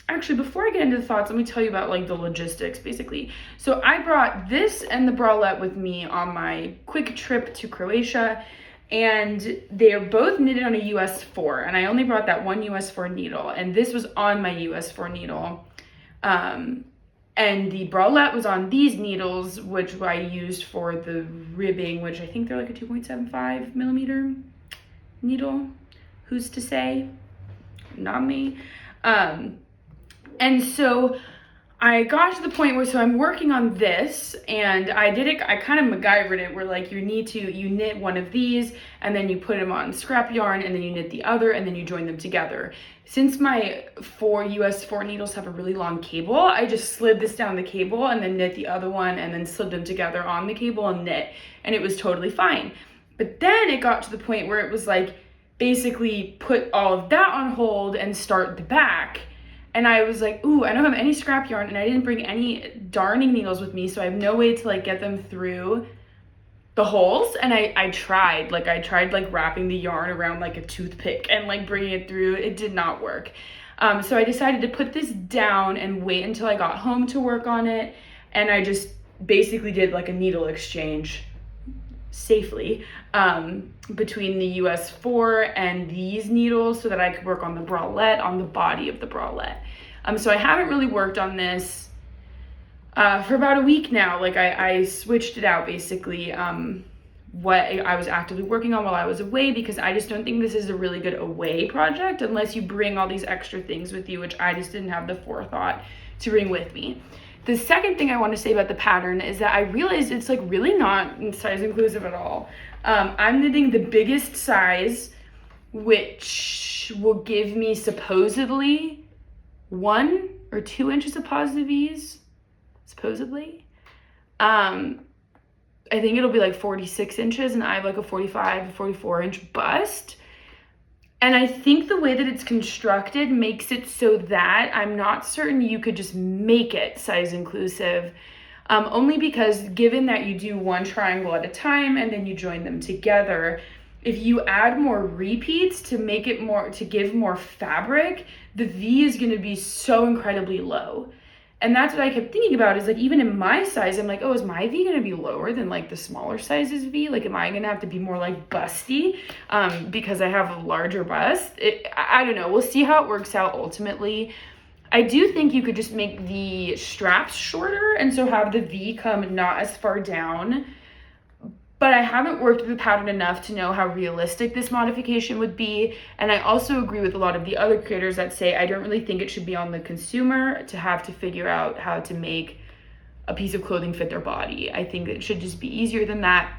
Actually, before I get into the thoughts, let me tell you about like the logistics basically. So I brought this and the bralette with me on my quick trip to Croatia, and they are both knitted on a US 4, and I only brought that one US 4 needle, and this was on my US 4 needle. And the bralette was on these needles, which I used for the ribbing, which I think they're like a 2.75 millimeter needle. Who's to say? Not me. And so I got to the point where, so I'm working on this, and I kind of MacGyvered it, where like you knit one of these, and then you put them on scrap yarn, and then you knit the other, and then you join them together. Since my US 4 needles have a really long cable, I just slid this down the cable and then knit the other one, and then slid them together on the cable and knit, and it was totally fine. But then it got to the point where it was like, basically put all of that on hold and start the back. And I was like, ooh, I don't have any scrap yarn, and I didn't bring any darning needles with me, so I have no way to like get them through the holes. And I tried like wrapping the yarn around like a toothpick and like bringing it through. It did not work. So I decided to put this down and wait until I got home to work on it. And I just basically did like a needle exchange safely between the US 4 and these needles so that I could work on the bralette, on the body of the bralette. So I haven't really worked on this for about a week now. Like I switched it out basically, what I was actively working on while I was away, because I just don't think this is a really good away project unless you bring all these extra things with you, which I just didn't have the forethought to bring with me. The second thing I want to say about the pattern is that I realized it's like really not size inclusive at all. I'm knitting the biggest size, which will give me supposedly 1 or 2 inches of positive ease, supposedly. I think it'll be like 46 inches, and I have like a 45, 44 inch bust. And I think the way that it's constructed makes it so that I'm not certain you could just make it size inclusive, only because given that you do one triangle at a time and then you join them together, if you add more repeats to make it more, to give more fabric, the V is going to be so incredibly low. And that's what I kept thinking about, is like, even in my size, I'm like, oh, is my V going to be lower than like the smaller sizes V? Like, am I going to have to be more like busty because I have a larger bust? I don't know. We'll see how it works out ultimately. I do think you could just make the straps shorter and so have the V come not as far down. But I haven't worked with the pattern enough to know how realistic this modification would be. And I also agree with a lot of the other creators that say I don't really think it should be on the consumer to have to figure out how to make a piece of clothing fit their body. I think it should just be easier than that.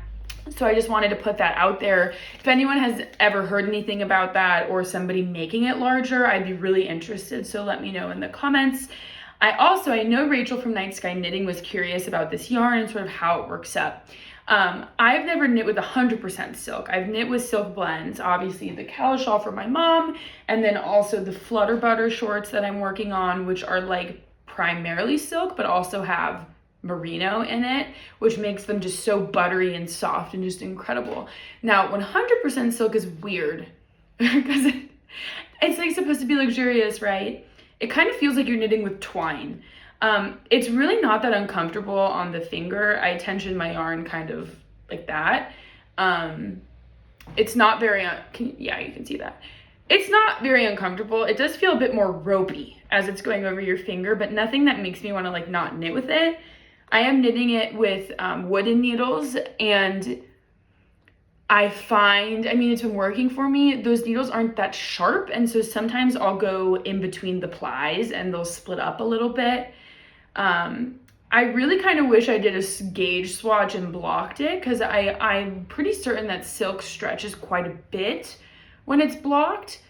So I just wanted to put that out there. If anyone has ever heard anything about that or somebody making it larger, I'd be really interested. So let me know in the comments. I know Rachel from Night Sky Knitting was curious about this yarn and sort of how it works up. I've never knit with 100% silk. I've knit with silk blends, obviously the Calla shawl for my mom, and then also the Flutter butter shorts that I'm working on, which are like primarily silk, but also have merino in it, which makes them just so buttery and soft and just incredible. Now, 100% silk is weird because it's like supposed to be luxurious, right? It kind of feels like you're knitting with twine. It's really not that uncomfortable on the finger. I tension my yarn kind of like that. It's not very, yeah, you can see that. It's not very uncomfortable. It does feel a bit more ropey as it's going over your finger, but nothing that makes me want to like not knit with it. I am knitting it with wooden needles, and I find, I mean, it's been working for me. Those needles aren't that sharp, and so sometimes I'll go in between the plies and they'll split up a little bit. I really kind of wish I did a gauge swatch and blocked it, because I'm pretty certain that silk stretches quite a bit when it's blocked,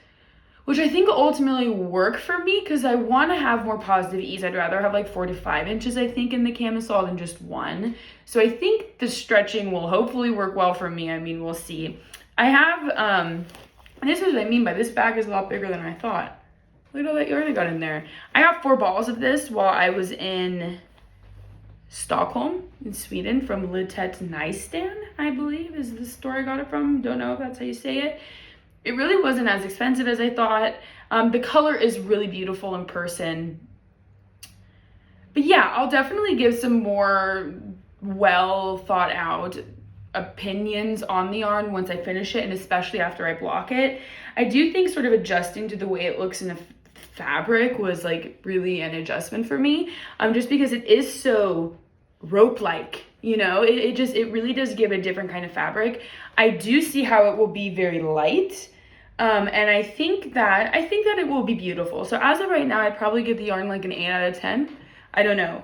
which I think will ultimately work for me because I want to have more positive ease. I'd rather have like 4 to 5 inches, I think, in the camisole than just 1. So I think the stretching will hopefully work well for me. I mean, we'll see. I have, and this is what I mean by this bag is a lot bigger than I thought. Look at all that yarn I got in there. I got 4 balls of this while I was in Stockholm in Sweden from Litet's Nightstand, I believe is the store I got it from. Don't know if that's how you say it. It really wasn't as expensive as I thought. The color is really beautiful in person. But yeah, I'll definitely give some more well thought out opinions on the yarn once I finish it, and especially after I block it. I do think sort of adjusting to the way it looks in the fabric was like really an adjustment for me, just because it is so rope-like, you know, it really does give a different kind of fabric. I do see how it will be very light. And I think that it will be beautiful. So as of right now, I'd probably give the yarn like an 8 out of 10. I don't know.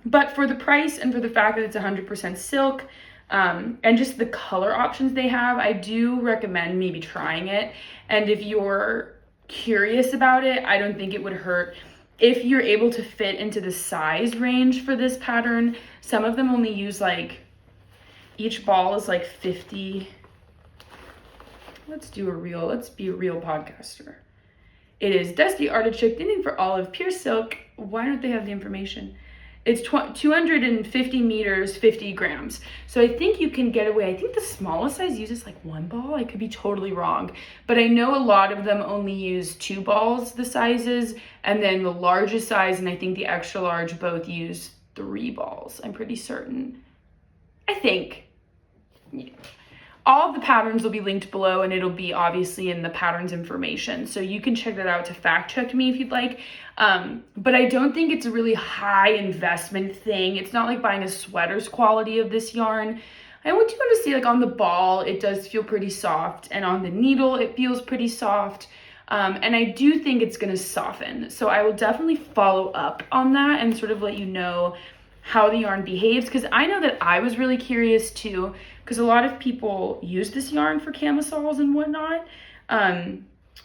But for the price and for the fact that it's 100% silk, and just the color options they have, I do recommend maybe trying it. And if you're curious about it, I don't think it would hurt if you're able to fit into the size range for this pattern. Some of them only use like, each ball is like 50. Let's be a real podcaster. It is Dusty Artichoke Knitting for Olive, pure silk. Why don't they have the information? It's 250 meters, 50 grams. So I think you can get away. I think the smallest size uses like 1 ball. I could be totally wrong, but I know a lot of them only use 2 balls, the sizes, and then the largest size and I think the extra large both use 3 balls. I'm pretty certain. I think. Yeah. All of the patterns will be linked below, and it'll be obviously in the patterns information. So you can check that out to fact check me if you'd like. But I don't think it's a really high investment thing. It's not like buying a sweater's quality of this yarn. I want you to see, like, on the ball, it does feel pretty soft, and on the needle, it feels pretty soft. And I do think it's gonna soften. So I will definitely follow up on that and sort of let you know how the yarn behaves, because I know that I was really curious too, because a lot of people use this yarn for camisoles and whatnot.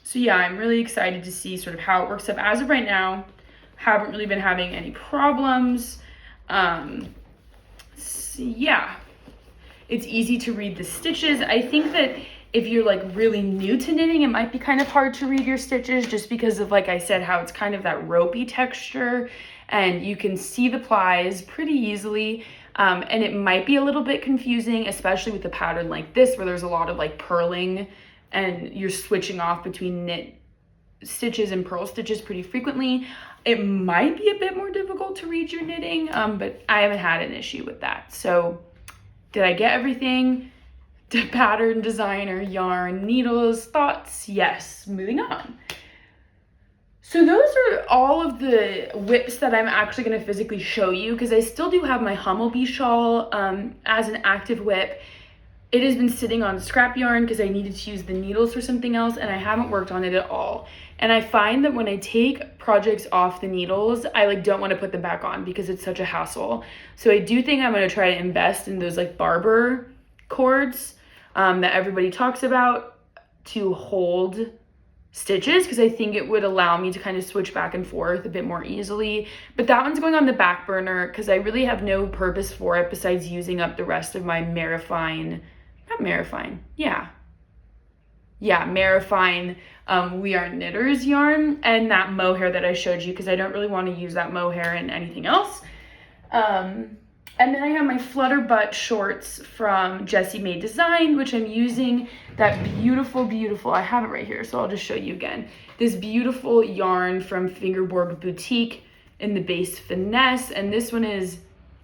So yeah, I'm really excited to see sort of how it works up. As of right now, haven't really been having any problems. So yeah, it's easy to read the stitches. I think that if you're like really new to knitting, it might be kind of hard to read your stitches just because of, like I said, how it's kind of that ropey texture, and you can see the plies pretty easily. And it might be a little bit confusing, especially with a pattern like this where there's a lot of like purling and you're switching off between knit stitches and purl stitches pretty frequently. It might be a bit more difficult to read your knitting, but I haven't had an issue with that. So did I get everything? The pattern, designer, yarn, needles, thoughts? Yes. Moving on. So those are all of the WIPs that I'm actually going to physically show you, because I still do have my Humleby shawl as an active WIP. It has been sitting on scrap yarn because I needed to use the needles for something else, and I haven't worked on it at all. And I find that when I take projects off the needles, I like don't want to put them back on because it's such a hassle. So I do think I'm going to try to invest in those like barber cords that everybody talks about to hold stitches, because I think it would allow me to kind of switch back and forth a bit more easily. But that one's going on the back burner because I really have no purpose for it besides using up the rest of my Marifine We Are Knitters yarn and that mohair that I showed you, because I don't really want to use that mohair in anything else. And then I have my Flutter butt shorts from Jessie Made Design, which I'm using that beautiful, I have it right here, so I'll just show you again. This beautiful yarn from Fingerboard Boutique in the base finesse. And this one is,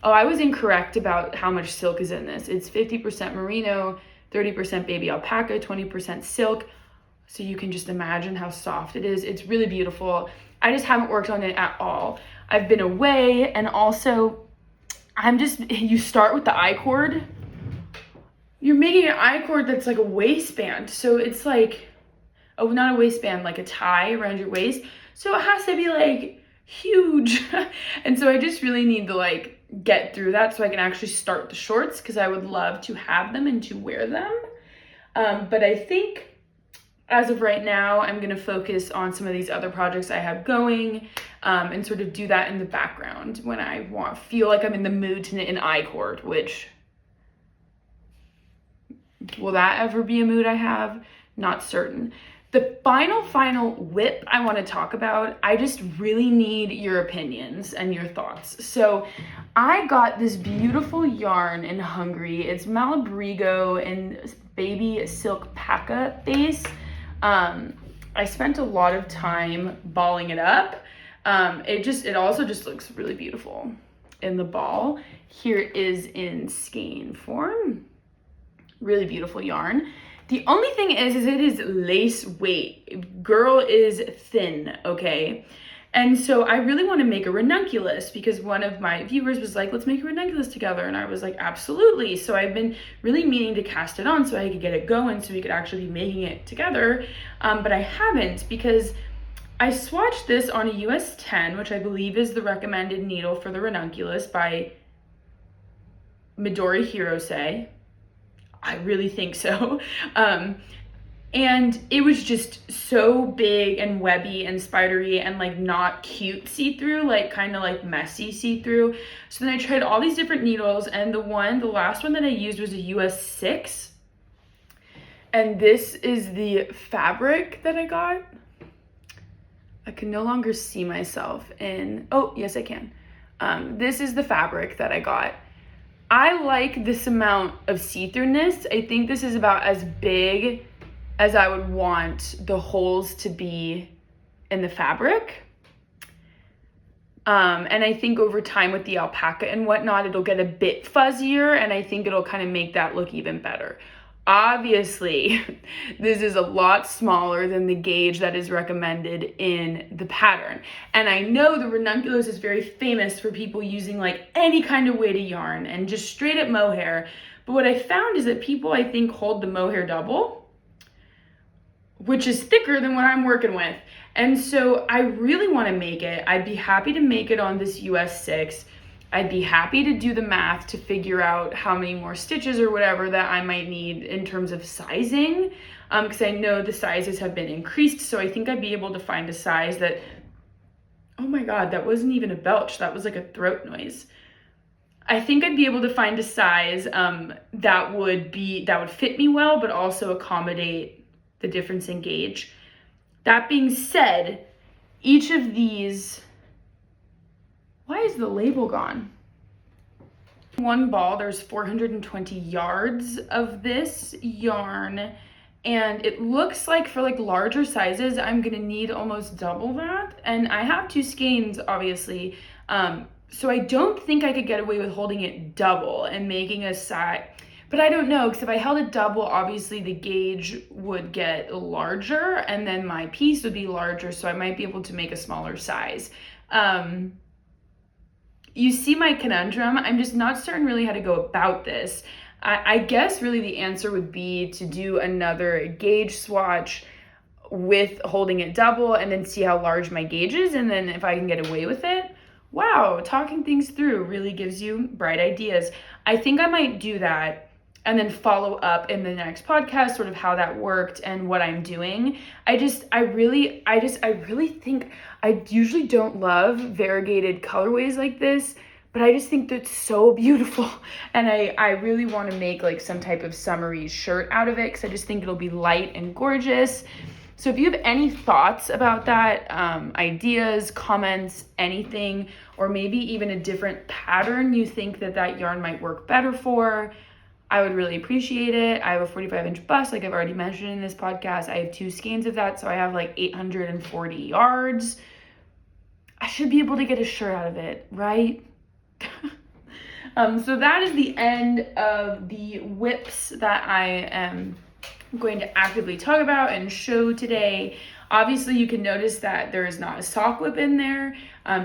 oh, I was incorrect about how much silk is in this. It's 50% merino, 30% baby alpaca, 20% silk. So you can just imagine how soft it is. It's really beautiful. I just haven't worked on it at all. I've been away, and also you start with the I-cord. You're making an I-cord that's like a waistband. So it's like, oh, not a waistband, like a tie around your waist. So it has to be like huge. And so I just really need to like get through that so I can actually start the shorts, because I would love to have them and to wear them. But I think as of right now, I'm going to focus on some of these other projects I have going, and sort of do that in the background when I feel like I'm in the mood to knit an I-cord, which, will that ever be a mood I have? Not certain. The final WIP I want to talk about, I just really need your opinions and your thoughts. So I got this beautiful yarn in Hungary. It's Malabrigo and baby silk paca base. I spent a lot of time balling it up. It also just looks really beautiful in the ball. Here it is in skein form. Really beautiful yarn. The only thing is it is lace weight. Girl is thin, okay? And so I really want to make a ranunculus, because one of my viewers was like, let's make a ranunculus together. And I was like, absolutely. So I've been really meaning to cast it on so I could get it going so we could actually be making it together. But I haven't, because I swatched this on a US 10, which I believe is the recommended needle for the Ranunculus by Midori Hirose. I really think so. And it was just so big and webby and spidery and like not cute see-through, like kind of like messy see-through. So then I tried all these different needles, and the last one that I used was a US 6. And this is the fabric that I got. I can no longer see myself in, oh, yes I can. This is the fabric that I got. I like this amount of see-throughness. I think this is about as big as I would want the holes to be in the fabric. And I think over time with the alpaca and whatnot, it'll get a bit fuzzier, and I think it'll kind of make that look even better. Obviously, this is a lot smaller than the gauge that is recommended in the pattern. And I know the Ranunculus is very famous for people using like any kind of weighted yarn and just straight up mohair. But what I found is that people, I think, hold the mohair double, which is thicker than what I'm working with. And so I really want to make it. I'd be happy to make it on this US 6. I'd be happy to do the math to figure out how many more stitches or whatever that I might need in terms of sizing, because I know the sizes have been increased. So I think I'd be able to find a size that, oh my God, that wasn't even a belch. That was like a throat noise. I think I'd be able to find a size that would fit me well, but also accommodate the difference in gauge. That being said, each of these, why is the label gone? One ball, there's 420 yards of this yarn, and it looks like for like larger sizes, I'm gonna need almost double that. And I have 2 skeins, obviously, so I don't think I could get away with holding it double and making a size, but I don't know, because if I held it double, obviously the gauge would get larger and then my piece would be larger, so I might be able to make a smaller size. You see my conundrum. I'm just not certain really how to go about this. I guess really the answer would be to do another gauge swatch with holding it double and then see how large my gauge is, and then if I can get away with it. Wow, talking things through really gives you bright ideas. I think I might do that and then follow up in the next podcast sort of how that worked and what I'm doing. I really think I usually don't love variegated colorways like this, but I just think that's so beautiful. And I really want to make like some type of summery shirt out of it, because I just think it'll be light and gorgeous. So if you have any thoughts about that, ideas, comments, anything, or maybe even a different pattern you think that yarn might work better for, I would really appreciate it. I have a 45-inch bust, like I've already mentioned in this podcast. I have 2 skeins of that, so I have like 840 yards. I should be able to get a shirt out of it, right? So that is the end of the WIPs that I am going to actively talk about and show today. Obviously, you can notice that there is not a sock WIP in there,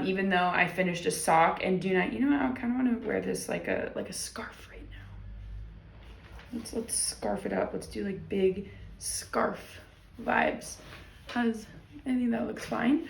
even though I finished a sock and do not, you know, I kind of want to wear this like a scarf right now. Let's scarf it up. Let's do like big scarf vibes, because I think that looks fine.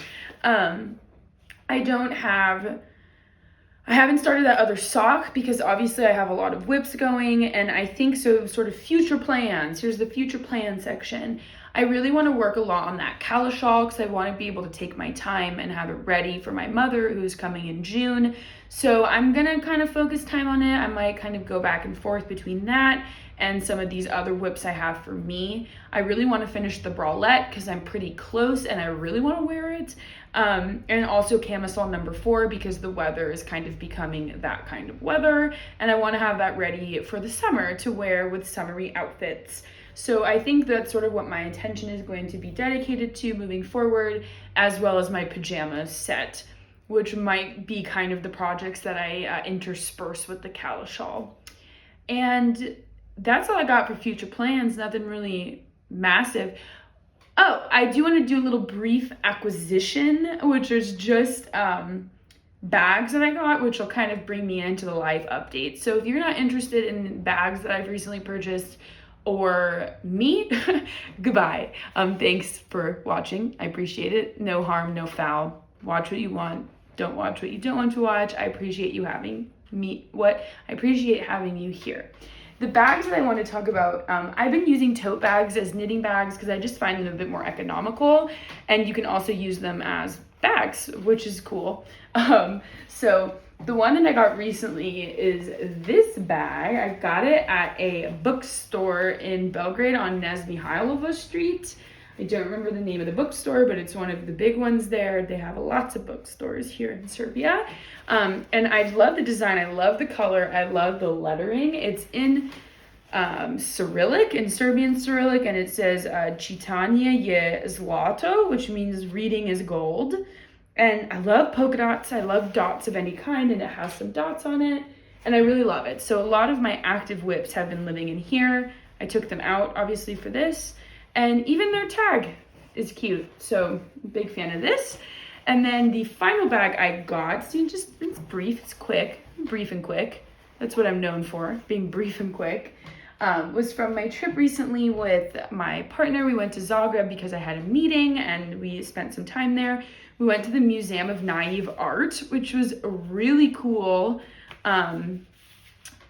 I haven't started that other sock because obviously I have a lot of WIPs going, and I think so sort of future plans. Here's the future plan section. I really want to work a lot on that Calla shawl because I want to be able to take my time and have it ready for my mother who's coming in June. So I'm going to kind of focus time on it. I might kind of go back and forth between that and some of these other WIPs I have for me. I really want to finish the bralette because I'm pretty close and I really want to wear it. And also Camisole No. 4 because the weather is kind of becoming that kind of weather, and I want to have that ready for the summer to wear with summery outfits. So I think that's sort of what my attention is going to be dedicated to moving forward, as well as my pajamas set, which might be kind of the projects that I intersperse with the Calla shawl. And that's all I got for future plans, nothing really massive. Oh, I do want to do a little brief acquisition, which is just bags that I got, which will kind of bring me into the life update. So if you're not interested in bags that I've recently purchased, or me, goodbye. Thanks for watching. I appreciate it. No harm, no foul. Watch what you want. Don't watch what you don't want to watch. I appreciate you having I appreciate having you here. The bags that I want to talk about, I've been using tote bags as knitting bags because I just find them a bit more economical, and you can also use them as bags, which is cool. So the one that I got recently is this bag. I got it at a bookstore in Belgrade on Nezmihailovo Street. I don't remember the name of the bookstore, but it's one of the big ones there. They have lots of bookstores here in Serbia. And I love the design. I love the color. I love the lettering. It's in Cyrillic, in Serbian Cyrillic, and it says Čitanje je zlato, which means reading is gold. And I love polka dots. I love dots of any kind, and it has some dots on it. And I really love it. So a lot of my active WIPs have been living in here. I took them out, obviously, for this. And even their tag is cute. So big fan of this. And then the final bag I got, so it's brief, it's quick, brief and quick. That's what I'm known for, being brief and quick. Was from my trip recently with my partner. We went to Zagreb because I had a meeting and we spent some time there. We went to the Museum of Naive Art, which was really cool.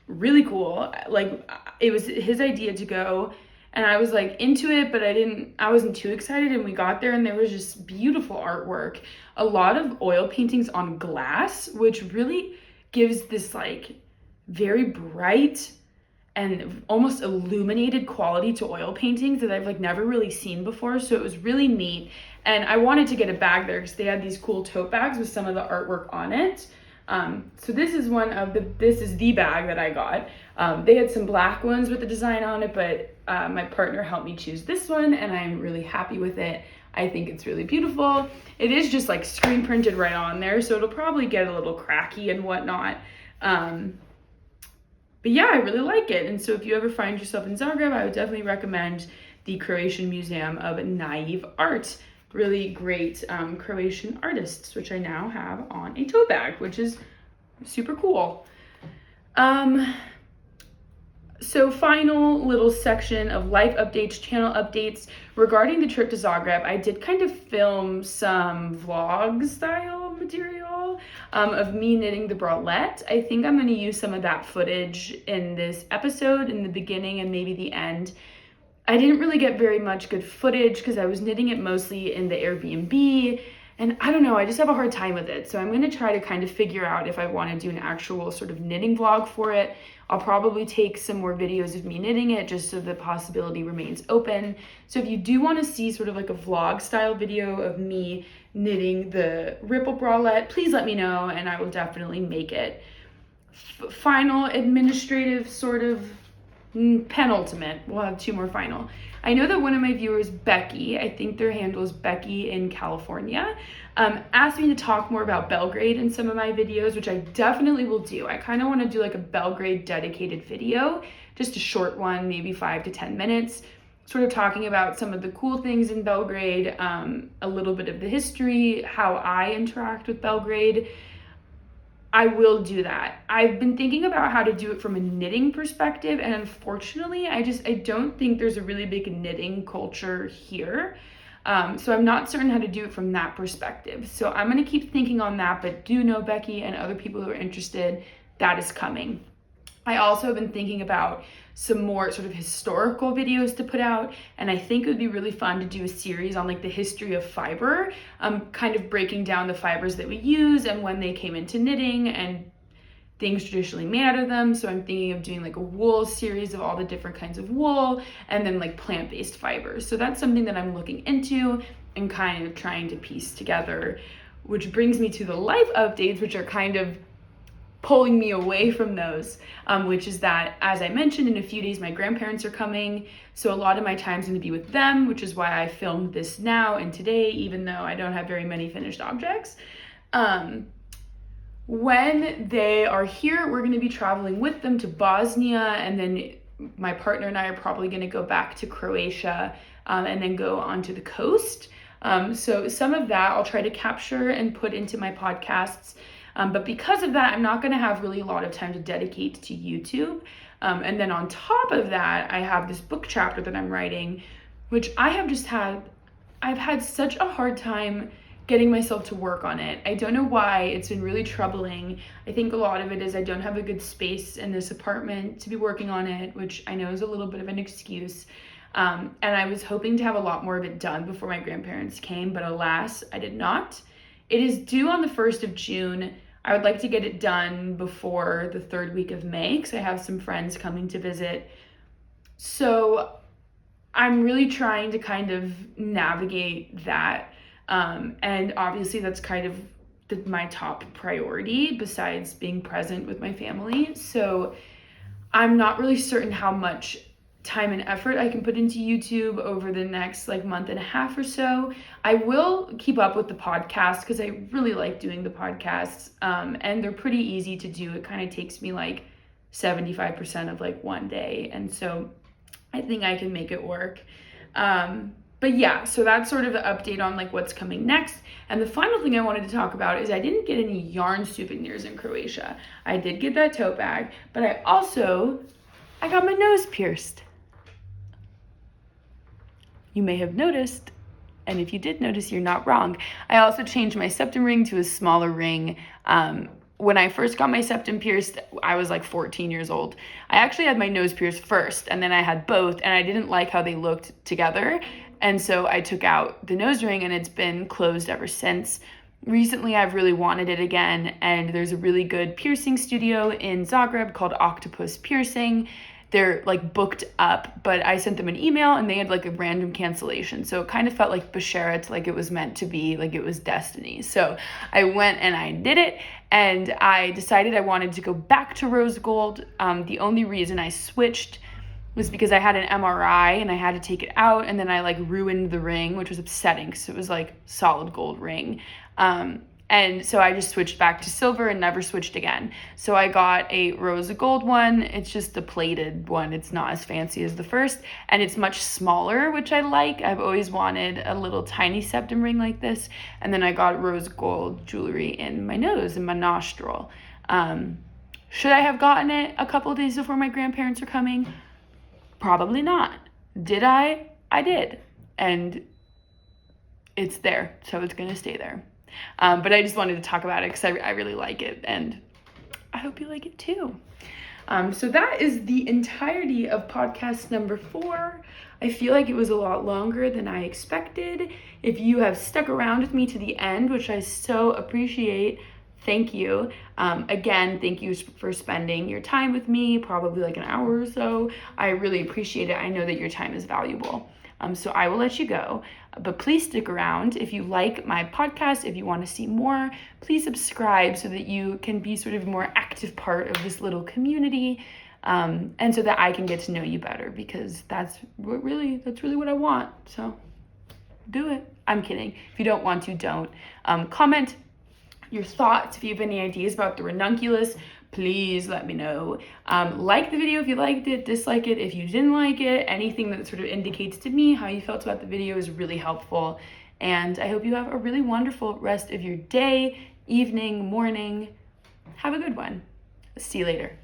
Really cool. Like, it was his idea to go, and I was like into it, but I wasn't too excited. And we got there and there was just beautiful artwork. A lot of oil paintings on glass, which really gives this like very bright and almost illuminated quality to oil paintings that I've like never really seen before. So it was really neat. And I wanted to get a bag there because they had these cool tote bags with some of the artwork on it. So this is the bag that I got. They had some black ones with the design on it, but my partner helped me choose this one and I'm really happy with it. I think it's really beautiful. It is just like screen printed right on there, so it'll probably get a little cracky and whatnot. But yeah, I really like it. And so if you ever find yourself in Zagreb, I would definitely recommend the Croatian Museum of Naive Art. Really great Croatian artists, which I now have on a tote bag, which is super cool. So final little section of life updates, channel updates. Regarding the trip to Zagreb, I did kind of film some vlog style material of me knitting the bralette. I think I'm going to use some of that footage in this episode, in the beginning and maybe the end. I didn't really get very much good footage because I was knitting it mostly in the Airbnb, and I don't know, I just have a hard time with it. So I'm going to try to kind of figure out if I want to do an actual sort of knitting vlog for it. I'll probably take some more videos of me knitting it just so the possibility remains open. So if you do want to see sort of like a vlog style video of me knitting the ripple bralette, please let me know and I will definitely make it. Final administrative sort of penultimate, we'll have two more final. I know that one of my viewers, Becky, I think their handle is Becky in California, asked me to talk more about Belgrade in some of my videos, which I definitely will do. I kind of want to do like a Belgrade dedicated video, just a short one, maybe 5 to 10 minutes, sort of talking about some of the cool things in Belgrade, a little bit of the history, how I interact with Belgrade. I will do that. I've been thinking about how to do it from a knitting perspective, and unfortunately, I don't think there's a really big knitting culture here. So I'm not certain how to do it from that perspective. So I'm going to keep thinking on that, but do know, Becky, and other people who are interested, that is coming. I also have been thinking about some more sort of historical videos to put out, and I think it would be really fun to do a series on like the history of fiber, kind of breaking down the fibers that we use and when they came into knitting and things traditionally made out of them. So I'm thinking of doing like a wool series of all the different kinds of wool and then like plant-based fibers. So that's something that I'm looking into and kind of trying to piece together, which brings me to the life updates, which are kind of pulling me away from those, which is that, as I mentioned, in a few days my grandparents are coming, so a lot of my time's going to be with them, which is why I filmed this now and today, even though I don't have very many finished objects. When they are here, we're going to be traveling with them to Bosnia, and then my partner and I are probably going to go back to Croatia and then go onto the coast. So some of that I'll try to capture and put into my podcasts. But because of that, I'm not going to have really a lot of time to dedicate to YouTube. And then on top of that, I have this book chapter that I'm writing, which I've had such a hard time getting myself to work on it. I don't know why. It's been really troubling. I think a lot of it is I don't have a good space in this apartment to be working on it, which I know is a little bit of an excuse. And I was hoping to have a lot more of it done before my grandparents came, but alas, I did not. It is due on the 1st of June. I would like to get it done before the 3rd week of May because I have some friends coming to visit. So I'm really trying to kind of navigate that. And obviously that's kind of my top priority besides being present with my family. So I'm not really certain how much time and effort I can put into YouTube over the next month and a half or so. I will keep up with the podcast because I really like doing the podcasts, and they're pretty easy to do. It kind of takes me 75% of one day, and so I think I can make it work. But yeah, so that's sort of the update on what's coming next. And the final thing I wanted to talk about is I didn't get any yarn souvenirs in Croatia. I did get that tote bag, but I got my nose pierced. You may have noticed, and if you did notice, you're not wrong. I also changed my septum ring to a smaller ring. When I first got my septum pierced, I was 14 years old. I actually had my nose pierced first, and then I had both, and I didn't like how they looked together. And so I took out the nose ring, and it's been closed ever since. Recently, I've really wanted it again, and there's a really good piercing studio in Zagreb called Octopus Piercing. They're booked up, but I sent them an email and they had a random cancellation. So it kind of felt like Basheret, it was meant to be, it was destiny. So I went and I did it, and I decided I wanted to go back to rose gold. The only reason I switched was because I had an MRI and I had to take it out, and then I ruined the ring, which was upsetting because it was solid gold ring. And so I just switched back to silver and never switched again. So I got a rose gold one. It's just a plated one. It's not as fancy as the first, and it's much smaller, which I like. I've always wanted a little tiny septum ring like this. And then I got rose gold jewelry in my nose and my nostril. Should I have gotten it a couple of days before my grandparents are coming? Probably not. Did I? I did. And it's there, so it's going to stay there. But I just wanted to talk about it because I really like it, and I hope you like it too. So that is the entirety of podcast number 4. I feel like it was a lot longer than I expected. If you have stuck around with me to the end, which I so appreciate, thank you. Again, thank you for spending your time with me, probably an hour or so. I really appreciate it. I know that your time is valuable. So I will let you go, but please stick around. If you like my podcast, if you want to see more, please subscribe so that you can be sort of a more active part of this little community, and so that I can get to know you better, because that's really what I want. So do it. I'm kidding. If you don't want to, don't. Comment your thoughts. If you have any ideas about the ranunculus, please let me know. Like the video if you liked it, dislike it if you didn't like it. Anything that sort of indicates to me how you felt about the video is really helpful. And I hope you have a really wonderful rest of your day, evening, morning. Have a good one. See you later.